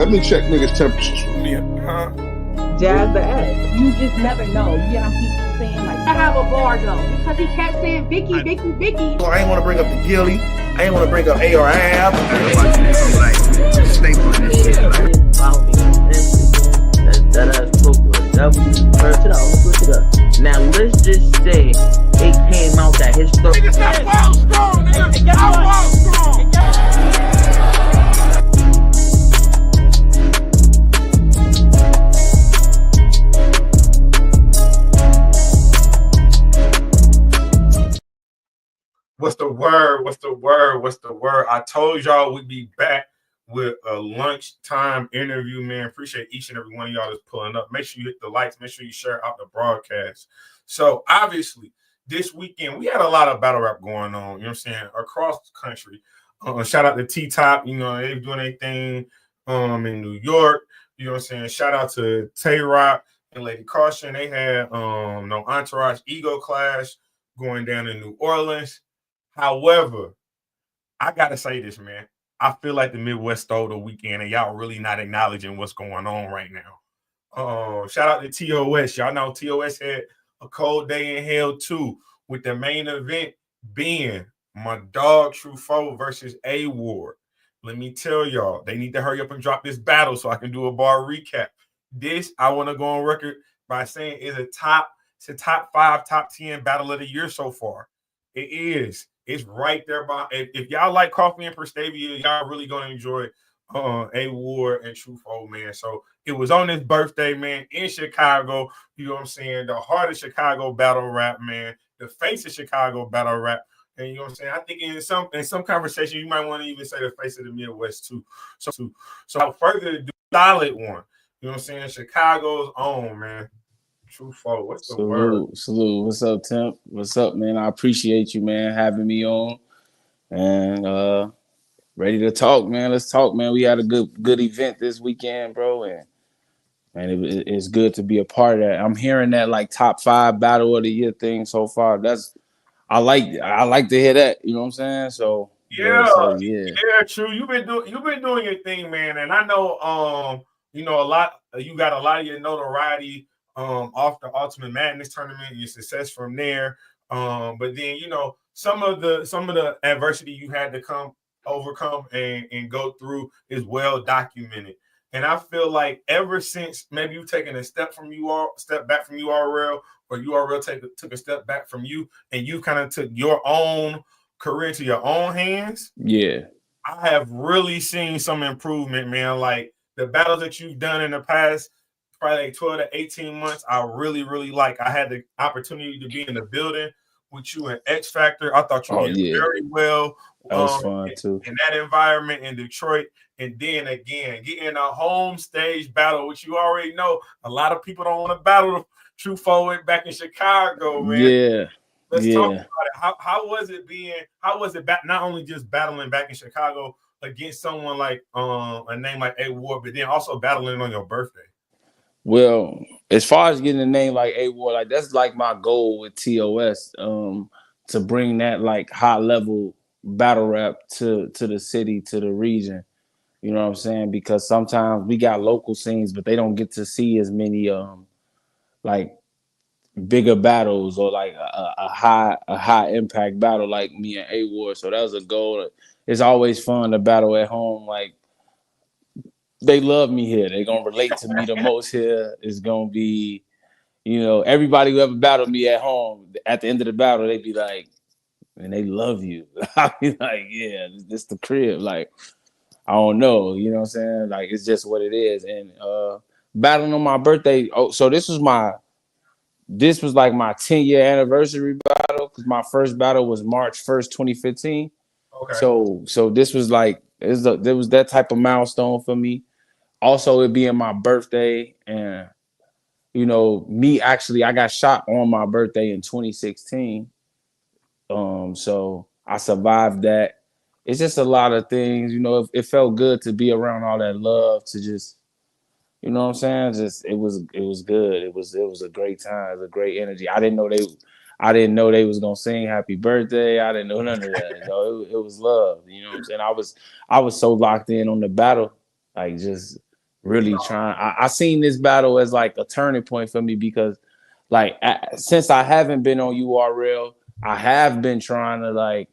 Let me check niggas' temperatures. Yeah, huh? Jazz the ass. You just never know. You get on people saying like, I have a bar though, because he kept saying Vicky, Vicky, Vicky. So I ain't want to bring up the Gilly. I ain't want to bring up ARAB. Now let's just say it came out that his story. Niggas not fall strong, nigga. I fall strong. What's the word? What's the word? What's the word? I told y'all we'd be back with a lunchtime interview, man. Appreciate each and every one of y'all that's pulling up. Make sure you hit the likes. Make sure you share out the broadcast. So, obviously, this weekend, we had a lot of battle rap going on, you know what I'm saying, across the country. Shout out to T-Top, you know, they're doing their thing in New York. You know what I'm saying? Shout out to Tay-Rock and Lady Caution. They had no Entourage Ego Clash going down in New Orleans. However, I got to say this, man. I feel like the Midwest stole the weekend, and y'all really not acknowledging what's going on right now. Shout out to TOS. Y'all know TOS had a cold day in hell, too, with the main event being my dog True Foe versus A-Ward. Let me tell y'all, they need to hurry up and drop this battle so I can do a bar recap. This, I want to go on record by saying, is a top 5, top 10 battle of the year so far. It is. It's right there by. If y'all like Coffee and Prestavia, y'all really gonna enjoy A-Ward and True Foe, man. So it was on his birthday, man, in Chicago. You know what I'm saying? The heart of Chicago battle rap, man. The face of Chicago battle rap. And you know what I'm saying? I think in some conversation, you might want to even say the face of the Midwest too. So without further ado, solid one. You know what I'm saying? Chicago's own, man. True Foe. What's the word? Salute. What's up, Temp? What's up, man? I appreciate you, man, having me on. And ready to talk, man. Let's talk, man. We had a good event this weekend, bro. And it's good to be a part of that. I'm hearing that like top 5 battle of the year thing so far. I like to hear that. You know what I'm saying? So yeah, true. You've been doing your thing, man. And I know you know you got a lot of your notoriety off the Ultimate Madness tournament, your success from there. But then, you know, some of the adversity you had to overcome and go through is well documented. And I feel like ever since maybe you've taken a step back from URL, or URL took a step back from you, and you kind of took your own career into your own hands. Yeah. I have really seen some improvement, man. Like the battles that you've done in the past, probably like 12 to 18 months, I really, really like. I had the opportunity to be in the building with you and X Factor. I thought you did very well. That was fun too. In that environment in Detroit. And then again, getting a home stage battle, which you already know, a lot of people don't want to battle True Foe back in Chicago, man. Yeah. Let's talk about it. How was it not only just battling back in Chicago against someone like a name like A-Ward, but then also battling on your birthday? Well, as far as getting a name like A-Ward, like that's like my goal with TOS, to bring that like high level battle rap to the city, to the region. You know what I'm saying? Because sometimes we got local scenes, but they don't get to see as many like bigger battles or like a high impact battle like me and A-Ward. So that was a goal. It's always fun to battle at home. Like they love me here. They're gonna relate to me the most here. It's gonna be, you know, everybody who ever battled me at home, at the end of the battle, they be like, and they love you. I be like, yeah, this the crib. Like, I don't know, you know what I'm saying? Like, it's just what it is. And battling on my birthday. Oh, so this was like my 10-year anniversary battle, because my first battle was March 1st, 2015. Okay. So this was like, there was that type of milestone for me. Also, it being my birthday, and you know, I got shot on my birthday in 2016. So I survived that. It's just a lot of things, you know. It felt good to be around all that love, to just, you know what I'm saying? Just it was good. It was a great time. It was a great energy. I didn't know they was gonna sing happy birthday. I didn't know none of that. You know, it was love. You know what I'm saying? I was so locked in on the battle, like just really trying. I seen this battle as like a turning point for me because like since I haven't been on URL, I have been trying to like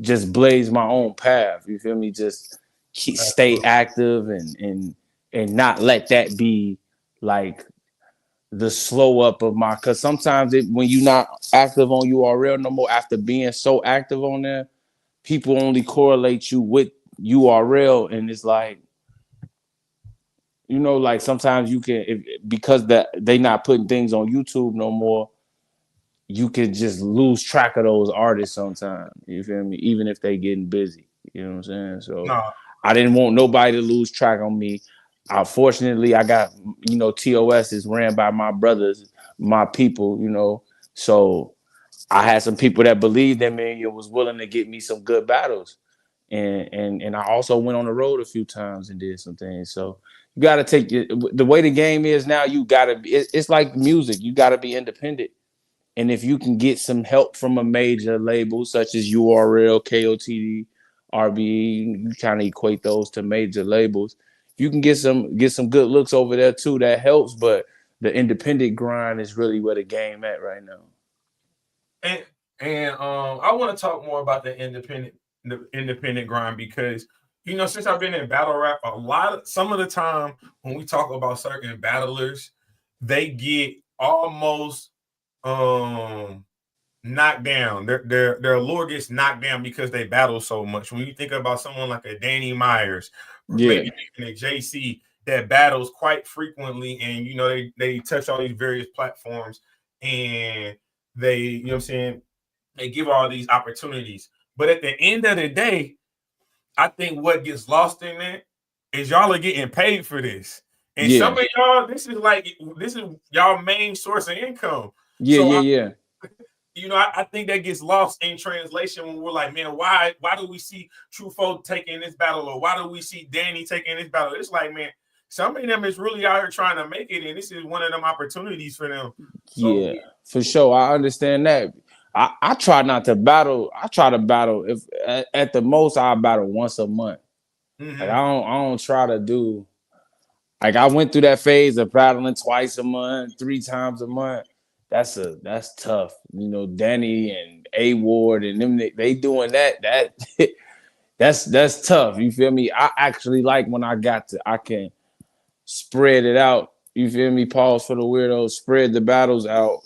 just blaze my own path. You feel me? Just stay active and not let that be like the slow up of my. Because sometimes when you're not active on URL no more, after being so active on there, people only correlate you with URL, and it's like, you know, like sometimes you can because that they not putting things on YouTube no more. You could just lose track of those artists sometimes. You feel me? Even if they getting busy. You know what I'm saying? So No. I didn't want nobody to lose track on me. Fortunately, I got, you know, TOS is ran by my brothers, my people, you know. So I had some people that believed in me and was willing to get me some good battles. And I also went on the road a few times and did some things. So you got to take it. The way the game is now, you got to be, it's like music. You got to be independent. And if you can get some help from a major label such as URL, KOTD, RBE, you kind of equate those to major labels. If you can get some good looks over there too, that helps. But the independent grind is really where the game at right now. And I want to talk more about the independent grind because, you know, since I've been in battle rap, some of the time when we talk about certain battlers, they get almost knocked down. Their allure gets knocked down because they battle so much. When you think about someone like a Danny Myers, or maybe even a JC that battles quite frequently, and you know they touch all these various platforms, and they, you know what I'm saying, they give all these opportunities. But at the end of the day, I think what gets lost in that is y'all are getting paid for this. And some of y'all, this is y'all main source of income. You know, I think that gets lost in translation when we're like, man, why do we see True Folk taking this battle, or why do we see Danny taking this battle? It's like, man, some of them is really out here trying to make it, and this is one of them opportunities for them. So, for sure. I understand that. I try not to battle. I try to battle if at the most I battle once a month. Mm-hmm. Like I don't try to do. Like I went through that phase of battling twice a month, 3 times a month. That's tough. You know, Danny and A Ward and them, they doing that that's tough. You feel me? I actually like when I can spread it out. You feel me? Pause for the weirdos, spread the battles out.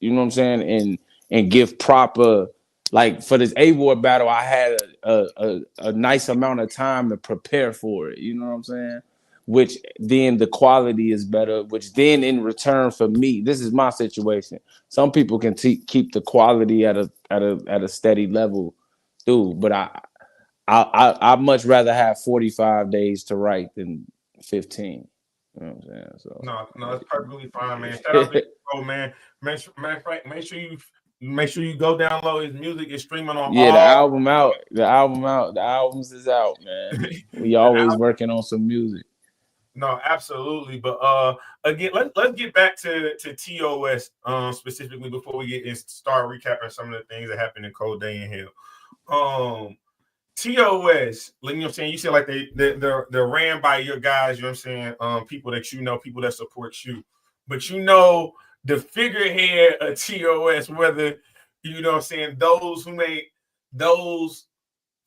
You know what I'm saying? And give proper, like for this A Ward battle, I had a nice amount of time to prepare for it. You know what I'm saying? Which then the quality is better, which then in return for me, this is my situation. Some people can keep the quality at a steady level, dude. But I much rather have 45 days to write than 15. You know what I'm saying? So no, it's perfectly fine, man. Shout out to you, man. Make sure you go download his music. It's streaming on. Yeah, the albums is out, man. We always working on some music. No, absolutely. But again, let's get back to TOS specifically before we get and start recapping some of the things that happened in Cold Day in Hell. TOS, you know what I'm saying? You said like they're ran by your guys, you know what I'm saying? People that you know, people that support you. But you know the figurehead of TOS, whether, you know what I'm saying,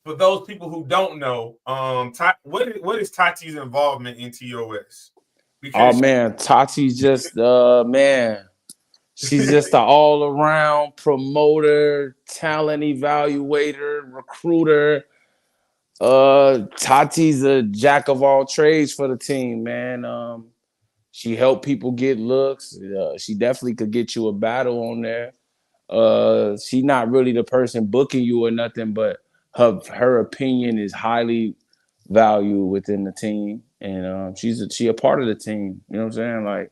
for those people who don't know, what is Tati's involvement in TOS? Because Tati's just man. She's just an all-around promoter, talent evaluator, recruiter. Tati's a jack of all trades for the team, man. She helped people get looks. She definitely could get you a battle on there. She's not really the person booking you or nothing, but her opinion is highly valued within the team, and she a part of the team. You know what I'm saying? Like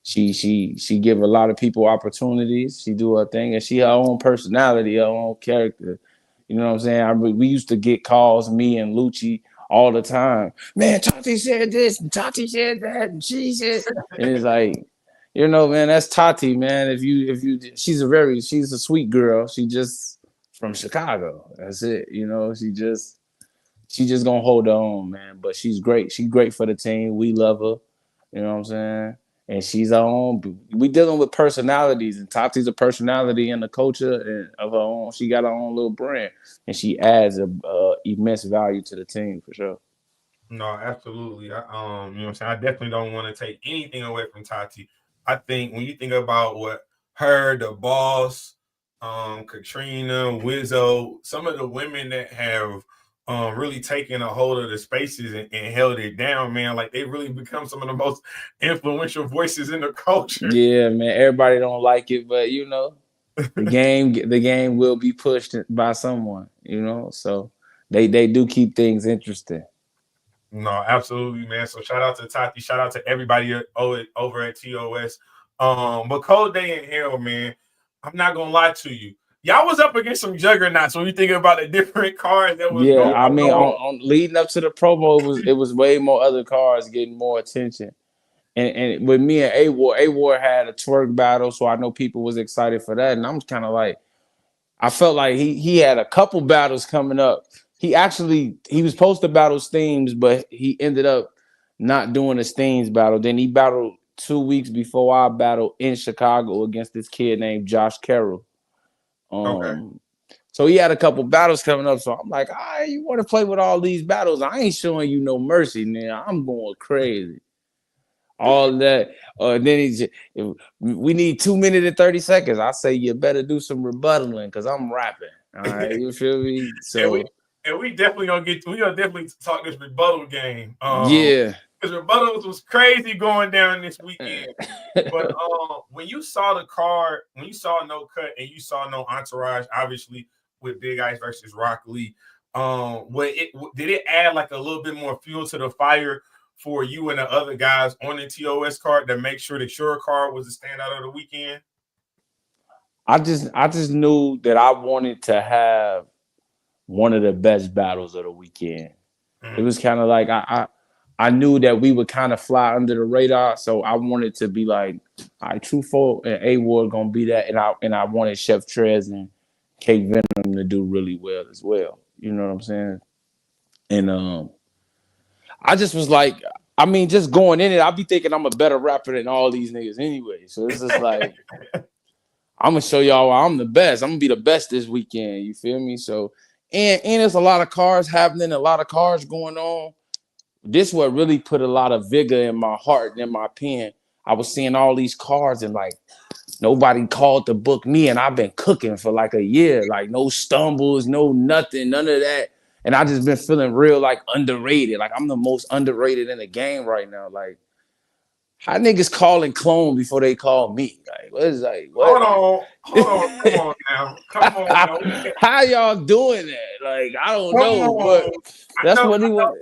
she give a lot of people opportunities. She do her thing, and she her own personality, her own character. You know what I'm saying? We used to get calls, me and Lucci, all the time. Man, Tati said this, and Tati said that, and she said, and it's like, you know, man, that's Tati, man. If you, she's a sweet girl. She just from Chicago. That's it. You know, she just She just gonna hold her own, man. But she's great. She's great for the team. We love her. You know what I'm saying? And she's our own. We dealing with personalities, and Tati's a personality and a culture and of her own. She got her own little brand, and she adds a immense value to the team for sure. No, absolutely. You know what I'm saying? I definitely don't want to take anything away from Tati. I think when you think about what her, the boss, Katrina, Wizzo, some of the women that have really taken a hold of the spaces and held it down, man, like they really become some of the most influential voices in the culture. Yeah, man. Everybody don't like it, but you know, the game will be pushed by someone. You know, so they do keep things interesting. No, absolutely, man. So shout out to Tati. Shout out to everybody over at TOS. But Cold Day in Hell, man. I'm not gonna lie to you. Y'all was up against some juggernauts when you think about the different cards that was Yeah, I mean, going. on leading up to the promo, it was way more other cars getting more attention. And with me and A War had a twerk battle, so I know people was excited for that. And I'm kind of like, I felt like he had a couple battles coming up. He was supposed to battle Steams, but he ended up not doing a Steams battle. Then he battled 2 weeks before I battled in Chicago against this kid named Josh Carroll. Okay. So he had a couple battles coming up. So I'm like, all right, you want to play with all these battles? I ain't showing you no mercy, man. I'm going crazy. All that. Then we need 2 minutes and 30 seconds. I say you better do some rebuttaling because I'm rapping. All right, you feel me? So we definitely gonna definitely talk this rebuttal game. Yeah. Because rebuttals was crazy going down this weekend. But when you saw the card, when you saw No Cut and you saw No Entourage, obviously with Big Ice versus Rock Lee, did it add like a little bit more fuel to the fire for you and the other guys on the TOS card to make sure that your card was the standout of the weekend? I just knew that I wanted to have one of the best battles of the weekend. It was kind of like I knew that we would kind of fly under the radar, so I wanted to be like, all right, Truthful and A Ward gonna be that, and I wanted Chef Trez and K Venom to do really well as well. You know what I'm saying? And I just was like, I mean, just going in it, I'll be thinking I'm a better rapper than all these niggas anyway. So it's just like, I'm gonna show y'all why I'm the best. I'm gonna be the best this weekend. You feel me? So, and there's a lot of cars happening, a lot of cars going on. This what really put a lot of vigor in my heart and in my pen. I was seeing all these cars and like nobody called to book me, and I've been cooking for like a year, like no stumbles, no nothing, none of that. And I just been feeling real like underrated. Like I'm the most underrated in the game right now. Like how niggas calling clone before they call me? Like what is like what? Hold on, come on now. How y'all doing that? Like I don't know, but that's what he was.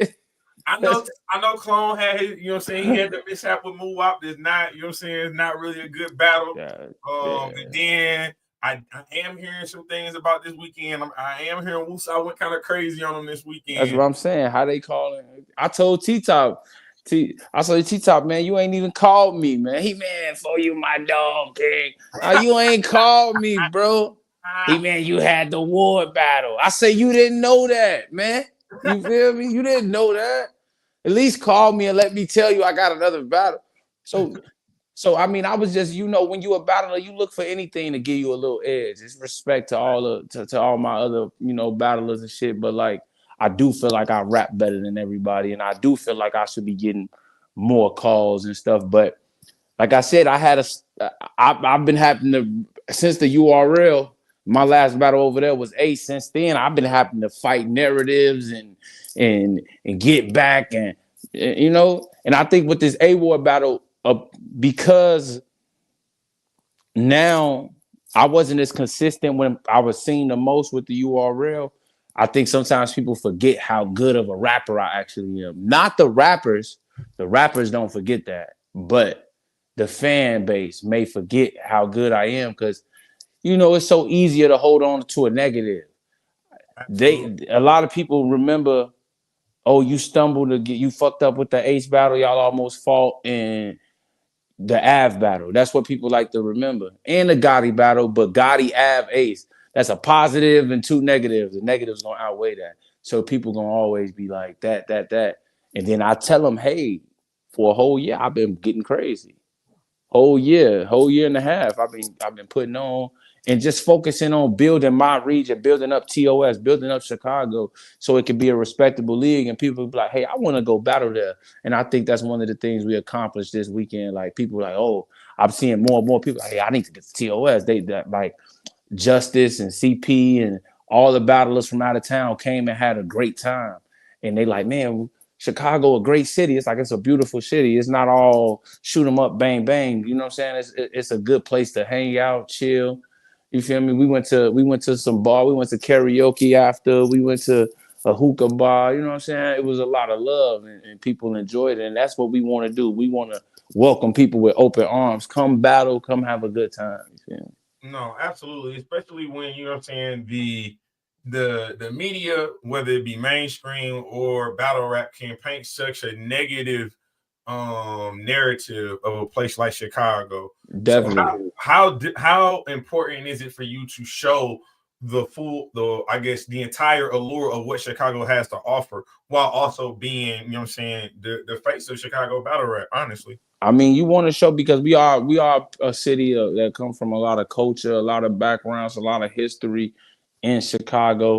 I know Clone had his, you know what I'm saying, he had the mishap with Moop that's not, you know what I'm saying, it's not really a good battle. And then I am hearing some things about this weekend. I am hearing Wusa went kind of crazy on him this weekend. That's what I'm saying. How they calling? I told T-Top, I said, T-Top, man, you ain't even called me, man. He, man, for you, my dog, king. You ain't called me, bro. He, man, you had the war battle. I say, you didn't know that, man. You feel me? You didn't know that. At least call me and let me tell you I got another battle. So I mean, I was just, you know, when you a battler, you look for anything to give you a little edge. It's respect to all my other, you know, battlers and shit. But like, I do feel like I rap better than everybody, and I do feel like I should be getting more calls and stuff. But like I said, I've been having to, since the URL. My last battle over there was Ace. Since then, I've been having to fight narratives and get back, and you know. And I think with this A-War battle, because now I wasn't as consistent when I was seeing the most with the URL. I think sometimes people forget how good of a rapper I actually am. Not the rappers. The rappers don't forget that, but the fan base may forget how good I am because, you know, it's so easier to hold on to a negative. A lot of people remember, oh, you you fucked up with the Ace battle, y'all almost fought in the Av battle. That's what people like to remember. And the Gotti battle, but Gotti, Av, Ace. That's a positive and two negatives. The negatives gonna outweigh that. So people gonna always be like that. And then I tell them, hey, for a whole year, I've been getting crazy. Whole year and a half. I've been putting on and just focusing on building my region, building up TOS, building up Chicago, so it can be a respectable league. And people be like, hey, I want to go battle there. And I think that's one of the things we accomplished this weekend. Like people like, oh, I'm seeing more and more people. Hey, I need to get to TOS. They that like Justice and CP and all the battlers from out of town came and had a great time. And they like, man, Chicago, a great city. It's like it's a beautiful city. It's not all shoot 'em up, bang bang. You know what I'm saying? It's a good place to hang out, chill. You feel me? We went to some bar. We went to karaoke after. We went to a hookah bar. You know what I'm saying? It was a lot of love and people enjoyed it. And that's what we want to do. We want to welcome people with open arms. Come battle. Come have a good time. You feel me? No, absolutely. Especially when, you know what I'm saying, the media, whether it be mainstream or battle rap, can paint such a negative narrative of a place like Chicago. Definitely. So how important is it for you to show I guess the entire allure of what Chicago has to offer while also being, you know what I'm saying, the face of Chicago battle rap, honestly? I mean, you want to show because we are a city that come from a lot of culture, a lot of backgrounds, a lot of history in Chicago.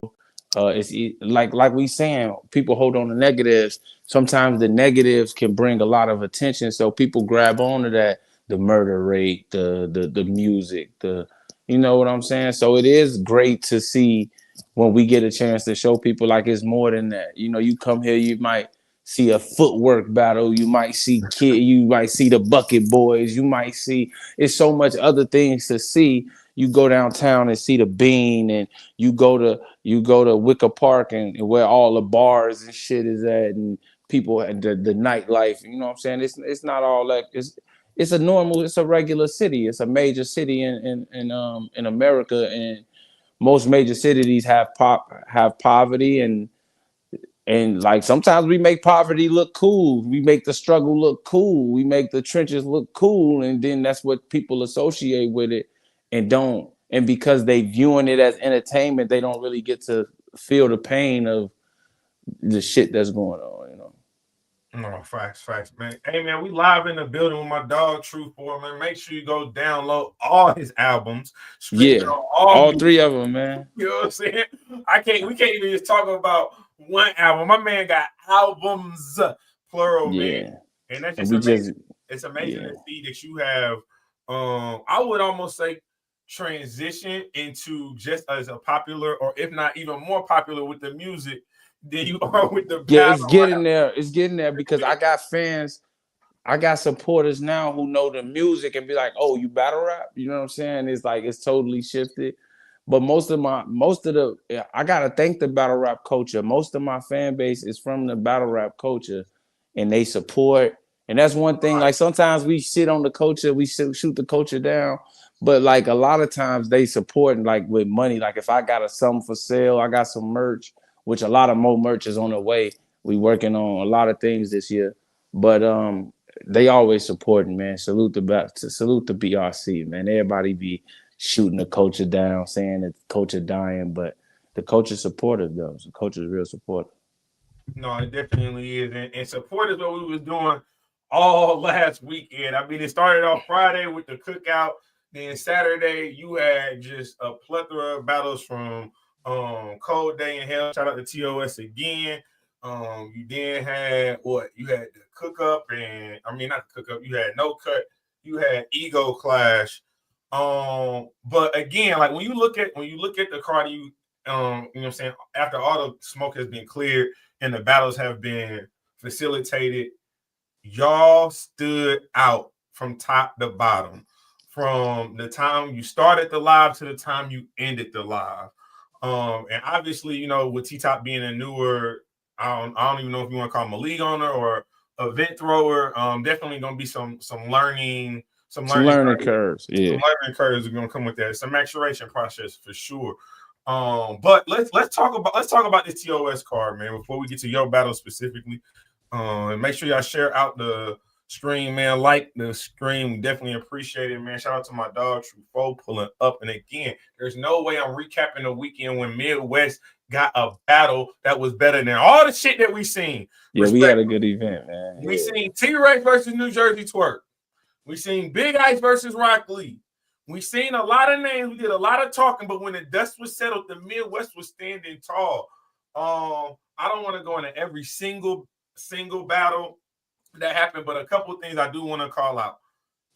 Like we saying, people hold on to negatives. Sometimes the negatives can bring a lot of attention, so people grab onto that. The murder rate, the music, you know what I'm saying. So it is great to see when we get a chance to show people like it's more than that. You know, you come here, you might see a footwork battle, you might see the bucket boys, you might see it's so much other things to see. You go downtown and see the Bean, and you go to Wicker Park and where all the bars and shit is at, and people and the nightlife. You know what I'm saying? It's not all like it's a regular city. It's a major city in America, and most major cities have poverty and like sometimes we make poverty look cool. We make the struggle look cool. We make the trenches look cool. And then that's what people associate with it and don't. And because they viewing it as entertainment, they don't really get to feel the pain of the shit that's going on, you know. No, facts, man. Hey, man, we live in the building with my dog, True Four, man. Make sure you go download all his albums. Yeah, all three of them, man. You know what I'm saying? We can't even just talk about one album. My man got albums, plural, man. And that's just amazing. It's amazing to see that you have, I would almost say, transition into just as a popular, or if not even more popular with the music than you are with the battle. Yeah, it's getting there. It's getting there because I got fans, I got supporters now who know the music and be like, oh, you battle rap? You know what I'm saying? It's like it's totally shifted. But I gotta thank the battle rap culture. Most of my fan base is from the battle rap culture, and they support. And that's one thing. Like sometimes we sit on the culture, we shoot the culture down, but like a lot of times they support like with money. Like if I got something for sale, I got some merch, which a lot of more merch is on the way. We working on a lot of things this year, but they always supporting, man. Salute the BRC, man. Everybody be shooting the culture down, saying that the culture dying, but the culture supportive though. The culture is real supportive. No, it definitely is, and support is what we was doing all last weekend. I mean, it started off Friday with the cookout. Then Saturday, you had just a plethora of battles from Cold Day in Hell. Shout out to TOS again. You then had you had the cook up, and I mean not the cook up. You had No Cut. You had Ego Clash. But again, like when you look at the card, you know what I'm saying. After all the smoke has been cleared and the battles have been facilitated, y'all stood out from top to bottom. From the time you started the live to the time you ended the live. And obviously, you know, with T-Top being a newer, I don't even know if you want to call him a league owner or event thrower. Definitely gonna be some learning curves. Yeah, some learning curves are gonna come with that. It's a maturation process for sure. But let's talk about this TOS card, man, before we get to your battle specifically. And make sure y'all share out the stream, man. Like the stream, we definitely appreciate it, man. Shout out to my dog True Foe pulling up. And again, there's no way I'm recapping the weekend when Midwest got a battle that was better than all the shit that we seen. Yeah, we had a good event, man. We seen T-Rex versus New Jersey Twerk. We seen Big Ice versus Rock Lee. We seen a lot of names. We did a lot of talking, but when the dust was settled, the Midwest was standing tall. I don't want to go into every single battle that happened, but a couple of things I do want to call out.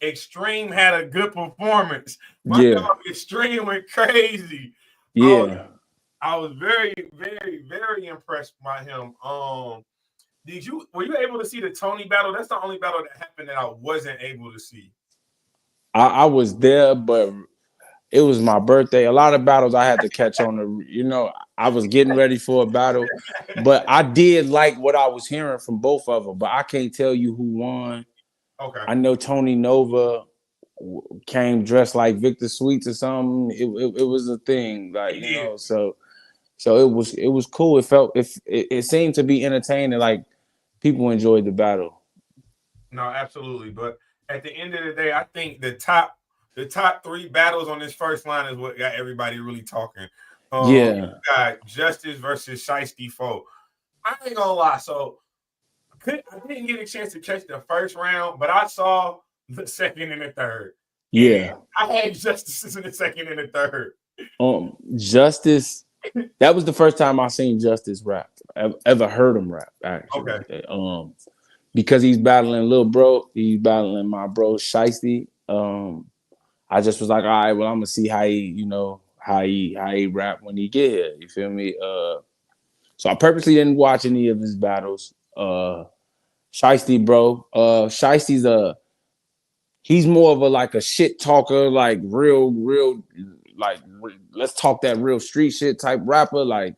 Extreme had a good performance. My dog Extreme went crazy. Yeah. I was very, very, very impressed by him. Were you able to see the Tony battle? That's the only battle that happened that I wasn't able to see. I was there, but it was my birthday. A lot of battles I had to catch on I was getting ready for a battle, but I did like what I was hearing from both of them, but I can't tell you who won. Okay. I know Tony Nova came dressed like Victor Sweets or something. It was a thing, like, so it was cool. It seemed to be entertaining, like people enjoyed the battle. No, absolutely. But at the end of the day, I think the top 3 battles on this first line is what got everybody really talking. You got Justice versus Shiesty Foe. I ain't gonna lie. So I didn't get a chance to catch the first round, but I saw the second and the third. Yeah. And I had Justice in the second and the third. Justice, that was the first time I seen Justice rap. Ever heard him rap, actually. Okay. Because he's battling Lil Bro, he's battling my bro Shiesty. I just was like, all right, well, I'm gonna see how he rap when he get here. You feel me? So I purposely didn't watch any of his battles. Shiesty, bro. Shiesty's he's more of a shit talker, like real, like let's talk that real street shit type rapper, like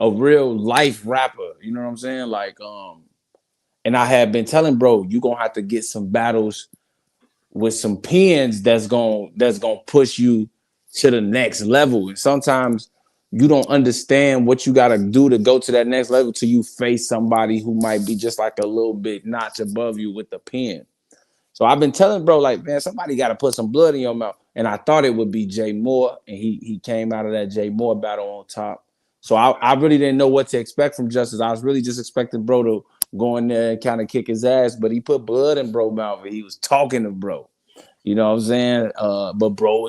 a real life rapper. You know what I'm saying? Like, and I had been telling bro, you gonna have to get some battles with some pins that's gonna push you to the next level. And sometimes you don't understand what you gotta do to go to that next level till you face somebody who might be just like a little bit notch above you with the pen. So I've been telling bro, like, man, somebody gotta put some blood in your mouth. And I thought it would be Jay Moore, and he came out of that Jay Moore battle on top. So I really didn't know what to expect from Justice. I was really just expecting bro to go in there and kind of kick his ass, but he put blood in bro mouth and he was talking to bro. You know what I'm saying? But bro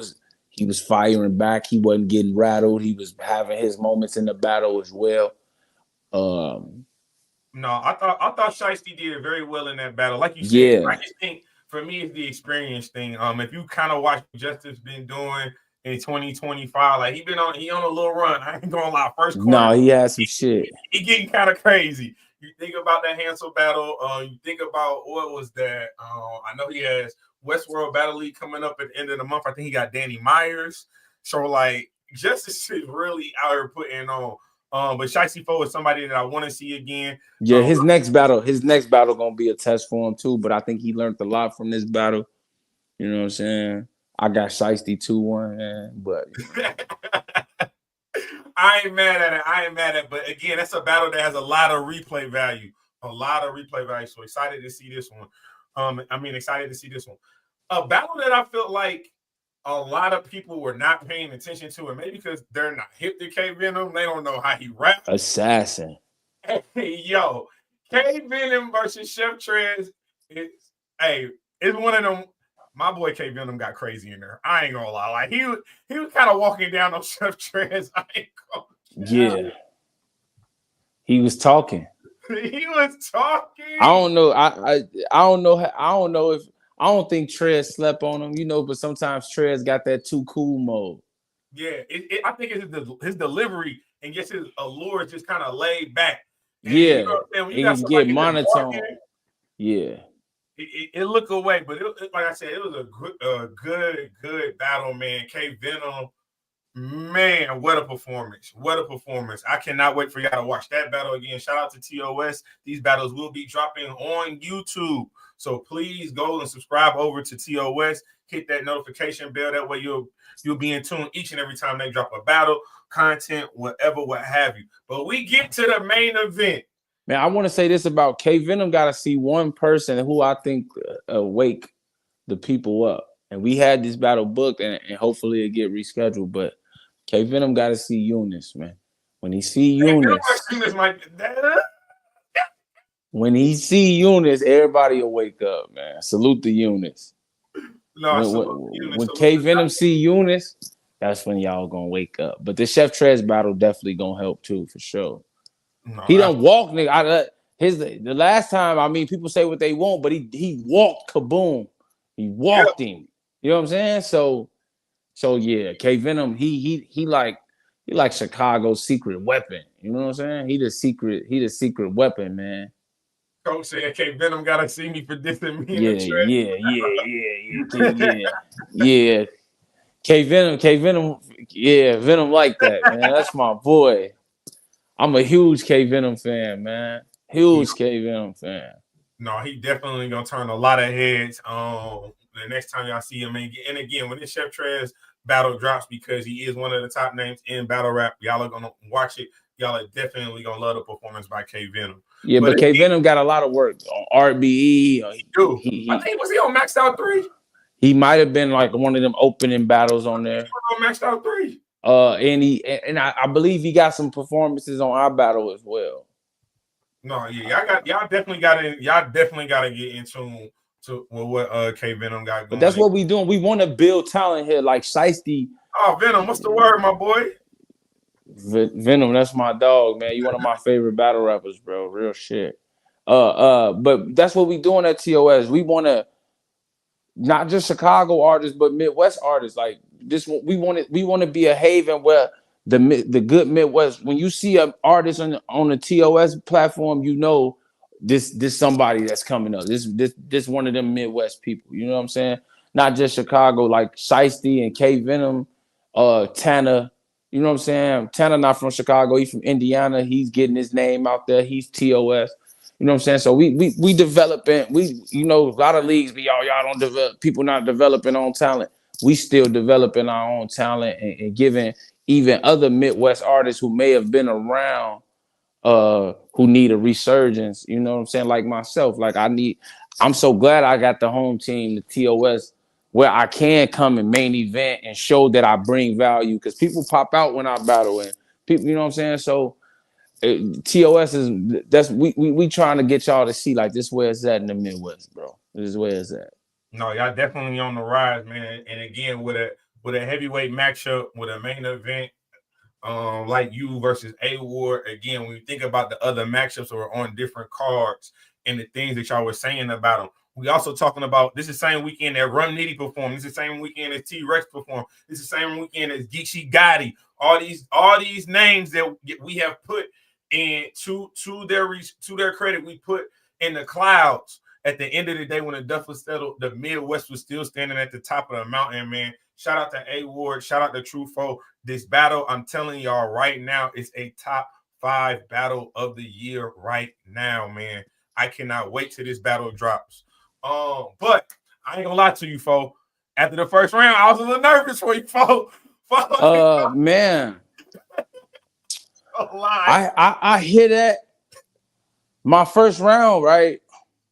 he was firing back. He wasn't getting rattled. He was having his moments in the battle as well. No, I thought Shiesty did very well in that battle. Like you said, I just think for me it's the experience thing. If you kind of watch what Justice been doing in 2025, like he on a little run. I ain't gonna lie. First quarter, no, he had some shit. He getting kind of crazy. You think about that Hansel battle. You think about what was that? I know he has Westworld Battle League coming up at the end of the month. I think he got Danny Myers. So like Justice is really out here putting on. But Shiesty Foe is somebody that I want to see again. Yeah, his next battle gonna be a test for him too. But I think he learned a lot from this battle. You know what I'm saying? I got Shiesty 2-1, but I ain't mad at it. But again, that's a battle that has a lot of replay value. So excited to see this one. Excited to see this one. A battle that I felt like a lot of people were not paying attention to, and maybe because they're not hip to K Venom, they don't know how he raps. Assassin. Hey, yo, K Venom versus Chef Trez. It's one of them. My boy K Venom got crazy in there. I ain't gonna lie. Like he was kind of walking down on Chef Trez. I ain't gonna lie. He was talking. He was talking. I don't know. I don't know if I don't think Trez slept on him, but sometimes Trez got that too cool mode. Yeah, I think it's his delivery and just his allure is just kind of laid back. And it can get monotone. Yeah. It look away, but like I said, it was a good battle, man. K Venom, man, what a performance! I cannot wait for y'all to watch that battle again. Shout out to TOS. These battles will be dropping on YouTube, so please go and subscribe over to TOS. Hit that notification bell. That way you'll be in tune each and every time they drop a battle, content, whatever, what have you. But we get to the main event. Man, I want to say this about K Venom. Got to see one person who I think wake the people up, and we had this battle booked, and hopefully it get rescheduled. But K Venom got to see Eunice, man. When he see Hey, Eunice, this might everybody will wake up, man. Salute to Eunice. no, When K Venom see Eunice, that's when y'all gonna wake up. But the Chef Trez battle definitely gonna help too, for sure. no, He done walk, nigga. The last time, I mean, people say what they want, but he walked Kaboom. He walked him. You know what I'm saying? So yeah, K Venom, he like Chicago's secret weapon. You know what I'm saying? He the secret weapon, man. Coach said, "K Venom gotta see me for dissing me." Yeah. K Venom, yeah, Venom like that, man. That's my boy. I'm a huge K Venom fan, man. Huge K Venom fan. No, he definitely gonna turn a lot of heads. The next time y'all see him, and again, when this Chef Trez battle drops, because he is one of the top names in battle rap, y'all are gonna watch it. Y'all are definitely gonna love the performance by K Venom. Yeah, but K Venom got a lot of work on RBE. I think was he on Maxed Out 3? He might have been like one of them opening battles on there. On Maxed Out 3. And I believe he got some performances on our battle as well. No, yeah, y'all definitely got to get in tune to what K Venom got going. But that's what we doing. We want to build talent here, like Shiesty. Oh, Venom, what's the word, my boy? Venom, that's my dog, man. You one of my favorite battle rappers, bro. Real shit. But that's what we doing at TOS. We want to not just Chicago artists, but Midwest artists. Like this, we want to be a haven where the good Midwest. When you see an artist on the TOS platform, you know this somebody that's coming up. This one of them Midwest people. You know what I'm saying? Not just Chicago, like Shiesty and K Venom, Tanner. You know what I'm saying? Tanner not from Chicago. He's from Indiana. He's getting his name out there. He's TOS. You know what I'm saying? So we developing. A lot of leagues, but y'all don't develop. People not developing on talent. We still developing our own talent and giving even other Midwest artists who may have been around, who need a resurgence. You know what I'm saying? Like myself. Like I'm so glad I got the home team, the TOS, where I can come and main event and show that I bring value, because people pop out when I battle, and people, you know what I'm saying? So TOS we trying to get y'all to see like this where it's at in the Midwest, bro. This is where it's at. No, y'all definitely on the rise, man. And again, with a heavyweight matchup, with a main event, like you versus A Ward. Again, when you think about the other matchups that are on different cards and the things that y'all were saying about them, we also talking about this is the same weekend that Run Nitty performed. This is the same weekend that T-Rex performed. This is the same weekend as Geeksy Gotti. All these names that we have put in to their credit, we put in the clouds. At the end of the day, when the dust was settled, the Midwest was still standing at the top of the mountain, man. Shout out to A Ward. Shout out to True Foe. This battle, I'm telling y'all right now, is a top 5 battle of the year right now, man. I cannot wait till this battle drops. But I ain't gonna lie to you, Fo. After the first round, I was a little nervous for you, Fo. Man. I hear that. My first round, right?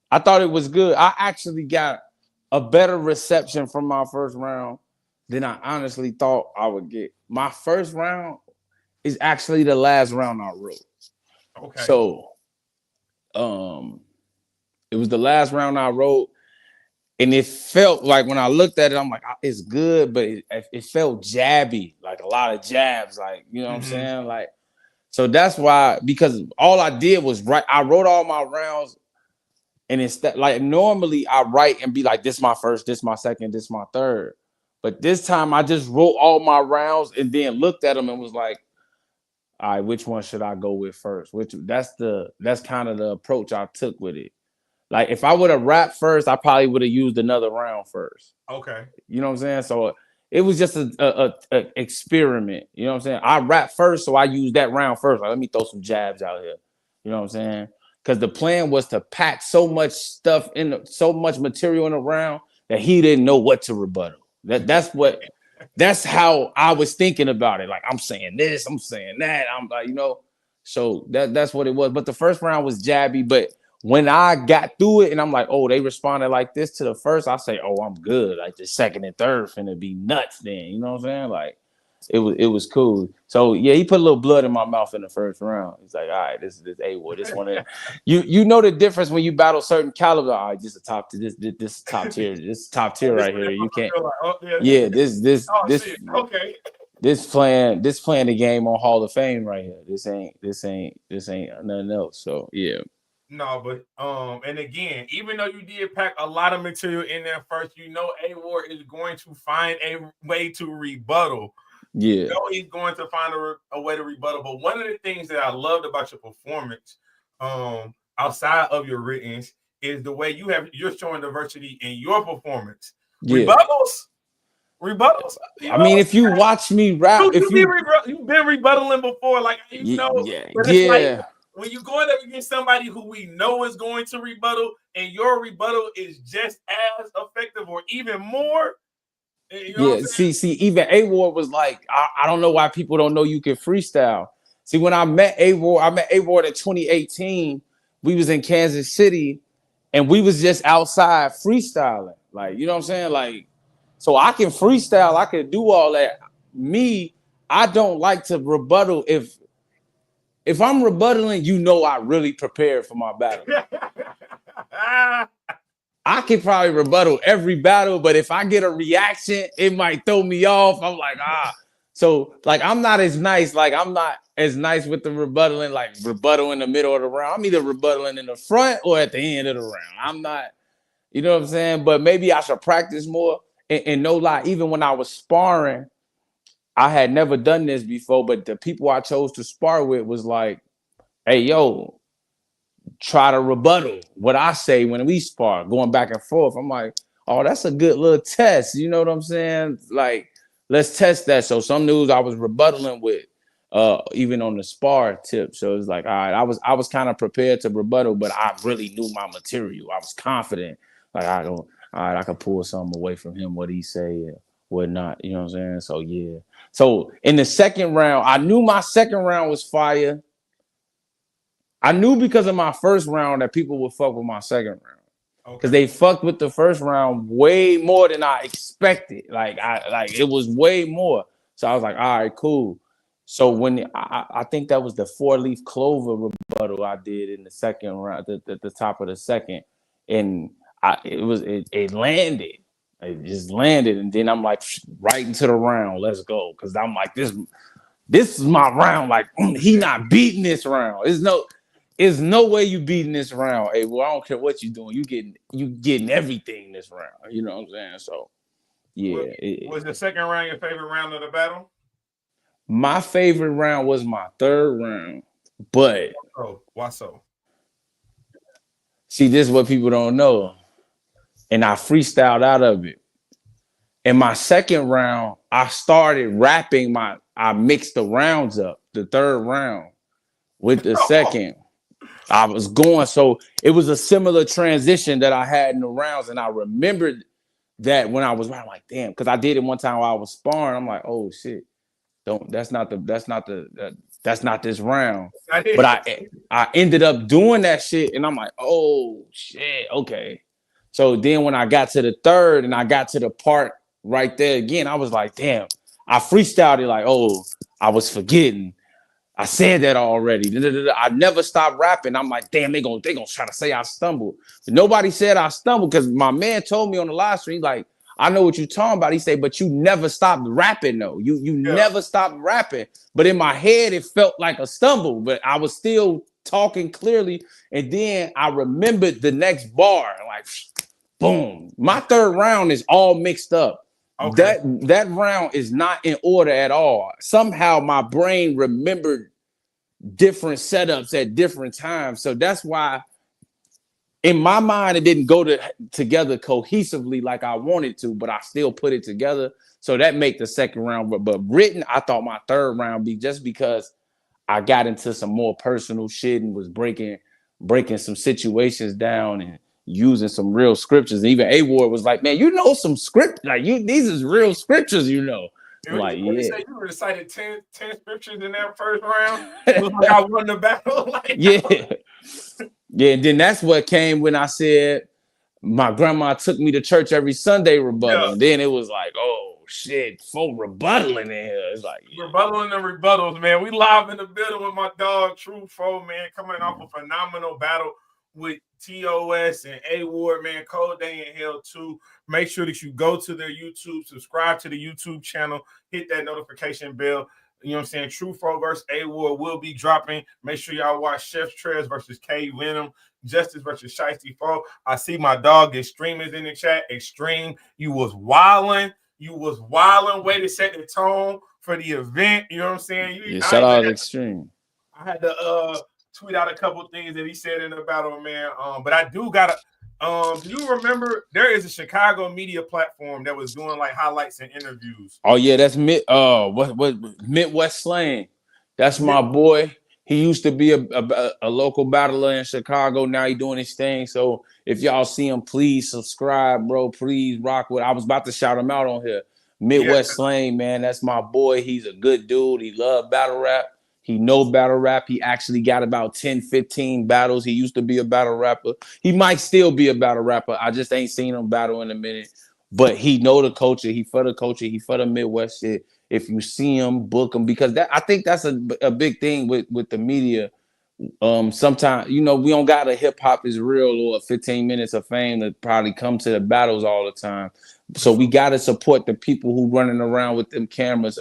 I thought it was good. I actually got a better reception from my first round than I honestly thought I would get. My first round is actually the last round I wrote. Okay. So, it was the last round I wrote, and it felt like when I looked at it, I'm like, it's good, but it felt jabby, like a lot of jabs, like, you know what I'm saying? Like, so that's why, because all I did was write. I wrote all my rounds, and instead, like normally I write and be like, this my first, this my second, this my third. But this time I just wrote all my rounds and then looked at them and was like, all right, which one should I go with first? That's kind of the approach I took with it. Like if I would have rapped first, I probably would have used another round first. Okay. You know what I'm saying? So it was just a experiment. You know what I'm saying? I rap first, so I used that round first. Like, let me throw some jabs out here. You know what I'm saying? Because the plan was to pack so much stuff so much material in a round that he didn't know what to rebuttal. That's how I was thinking about it. Like, I'm saying this, I'm saying that. I'm like, so that's what it was. But the first round was jabby. But when I got through it and I'm like, oh, they responded like this to the first, I say, oh, I'm good. Like the second and third finna be nuts then. You know what I'm saying? Like, it was cool. So yeah, he put a little blood in my mouth in the first round. He's like, all right, this A-War, this one. You know the difference when you battle certain caliber. All right, this is top this top tier. This top tier right here. You can't. Like, oh, yeah, this shit. Okay. This playing the game on Hall of Fame right here. This ain't nothing else. So yeah. No, but and again, even though you did pack a lot of material in there first, you know A-War is going to find a way to rebuttal. Yeah. You know he's going to find a way to rebuttal. But one of the things that I loved about your performance, outside of your writtens, is the way you're showing diversity in your performance. Yeah. Rebuttals. I mean, if you watch me rap, you've been rebuttaling before, like like, when you're going up against somebody who we know is going to rebuttal, and your rebuttal is just as effective or even more. You know see, even A-War was like, I don't know why people don't know you can freestyle. See, when I met A-War in 2018. We was in Kansas City, and we was just outside freestyling. Like, you know what I'm saying? Like, so I can freestyle, I can do all that. I don't like to rebuttal. If I'm rebuttaling, you know I really prepared for my battle. I could probably rebuttal every battle, but if I get a reaction, it might throw me off. I'm like, So, like, I'm not as nice. Like, I'm not as nice with the rebuttaling, like rebuttal in the middle of the round. I'm either rebuttaling in the front or at the end of the round. I'm not, you know what I'm saying? But maybe I should practice more. And no lie, even when I was sparring, I had never done this before, but the people I chose to spar with was like, hey, yo, try to rebuttal what I say when we spar, going back and forth. I'm like, oh, that's a good little test. You know what I'm saying? Like, let's test that. So some news I was rebuttaling with, even on the spar tip. So it's like, all right, I was kind of prepared to rebuttal, but I really knew my material. I was confident. Like, all right, I could pull something away from him, what he say, or whatnot. You know what I'm saying? So yeah. So in the second round, I knew my second round was fire. I knew because of my first round that people would fuck with my second round. Because they fucked with the first round way more than I expected. Like it was way more. So I was like, all right, cool. So when I think that was the 4-leaf clover rebuttal I did in the second round, at the top of the second, and it landed. It just landed, and then I'm like right into the round. Let's go, because I'm like this is my round. Like he not beating this round. There's no way you beating this round. Hey, well, I don't care what you're doing. You getting everything this round. You know what I'm saying? So yeah. Was the second round your favorite round of the battle? My favorite round was my third round, but why so? See, this is what people don't know. And I freestyled out of it. In my second round, I started rapping I mixed the rounds up, the third round with the second. I was going, so it was a similar transition that I had in the rounds. And I remembered that when I was rapping, I'm like, damn, because I did it one time while I was sparring. I'm like, oh shit, that's not this round. But I ended up doing that shit, and I'm like, oh shit, okay. So then when I got to the third and I got to the part right there again, I was like, damn, I freestyled it like, oh, I was forgetting. I said that already. I never stopped rapping. I'm like, damn, they gonna try to say I stumbled. But nobody said I stumbled, because my man told me on the live stream, like, I know what you're talking about. He said, but you never stopped rapping though. You never stopped rapping. But in my head, it felt like a stumble, but I was still talking clearly. And then I remembered the next bar, like, boom. My third round is all mixed up. Okay. That round is not in order at all. Somehow my brain remembered different setups at different times. So that's why in my mind, it didn't go together cohesively like I wanted to, but I still put it together. So that made the second round. But written, I thought my third round be just because I got into some more personal shit and was breaking some situations down and using some real scriptures. And even A-Ward was like, man, you know some script, like these is real scriptures, you know. Like, you say you recited 10 scriptures in that first round. It was like I won the battle. Like, yeah. Yeah, and then that's what came when I said my grandma took me to church every Sunday rebuttal. Yeah. And then it was like, oh shit, full rebuttaling in here. It's like rebuttaling and rebuttals, man. We live in the building with my dog True Foe, man, coming off a phenomenal battle with TOS and A Ward, man. Cold Day in Hell 2. Make sure that you go to their YouTube, subscribe to the YouTube channel, hit that notification bell. You know what I'm saying? True Foe versus A Ward will be dropping. Make sure y'all watch Chef Trez versus K Venom, Justice versus Shiesty Foe. I see my dog Extreme is in the chat. Extreme, you was wilding. You was wilding. Way to set the tone for the event. You know what I'm saying? Shout out Extreme. I had to tweet out a couple things that he said in the battle, man. But I do gotta. Do you remember there is a Chicago media platform that was doing like highlights and interviews? Oh yeah, that's Midwest Slang. That's my boy. He used to be a local battler in Chicago. Now he doing his thing. So if y'all see him, please subscribe, bro. Please rock with. I was about to shout him out on here. Midwest Slang, man. That's my boy. He's a good dude. He love battle rap. He know battle rap. He actually got about 10, 15 battles. He used to be a battle rapper. He might still be a battle rapper. I just ain't seen him battle in a minute. But he know the culture. He for the culture. He for the Midwest shit. If you see him, book him. Because I think that's a big thing with the media. Sometimes, we don't got a hip hop is real or 15 minutes of fame to probably come to the battles all the time. So we got to support the people who running around with them cameras.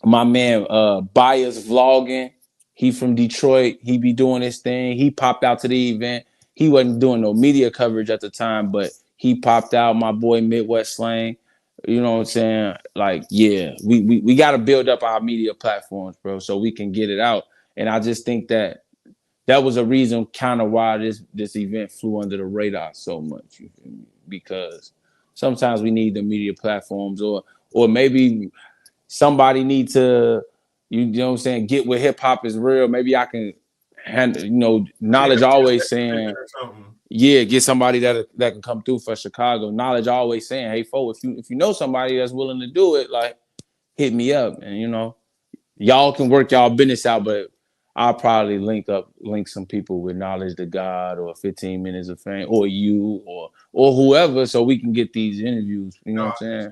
My man Bias vlogging, he from Detroit. He be doing his thing. He popped out to the event. He wasn't doing no media coverage at the time, but he popped out. My boy Midwest Slang. You know what I'm saying? Like, yeah, we got to build up our media platforms, bro, so we can get it out. And I just think that was a reason kind of why this event flew under the radar so much. You feel me? Because sometimes we need the media platforms, or maybe somebody need to, you know what I'm saying, get with hip hop is real. Maybe I can handle, Knowledge always saying, get somebody that can come through for Chicago. Knowledge always saying, hey, folks, if you know somebody that's willing to do it, like, hit me up. And y'all can work y'all business out, but I'll probably link some people with Knowledge to God or 15 Minutes of Fame or you or whoever, so we can get these interviews. You know what I'm saying?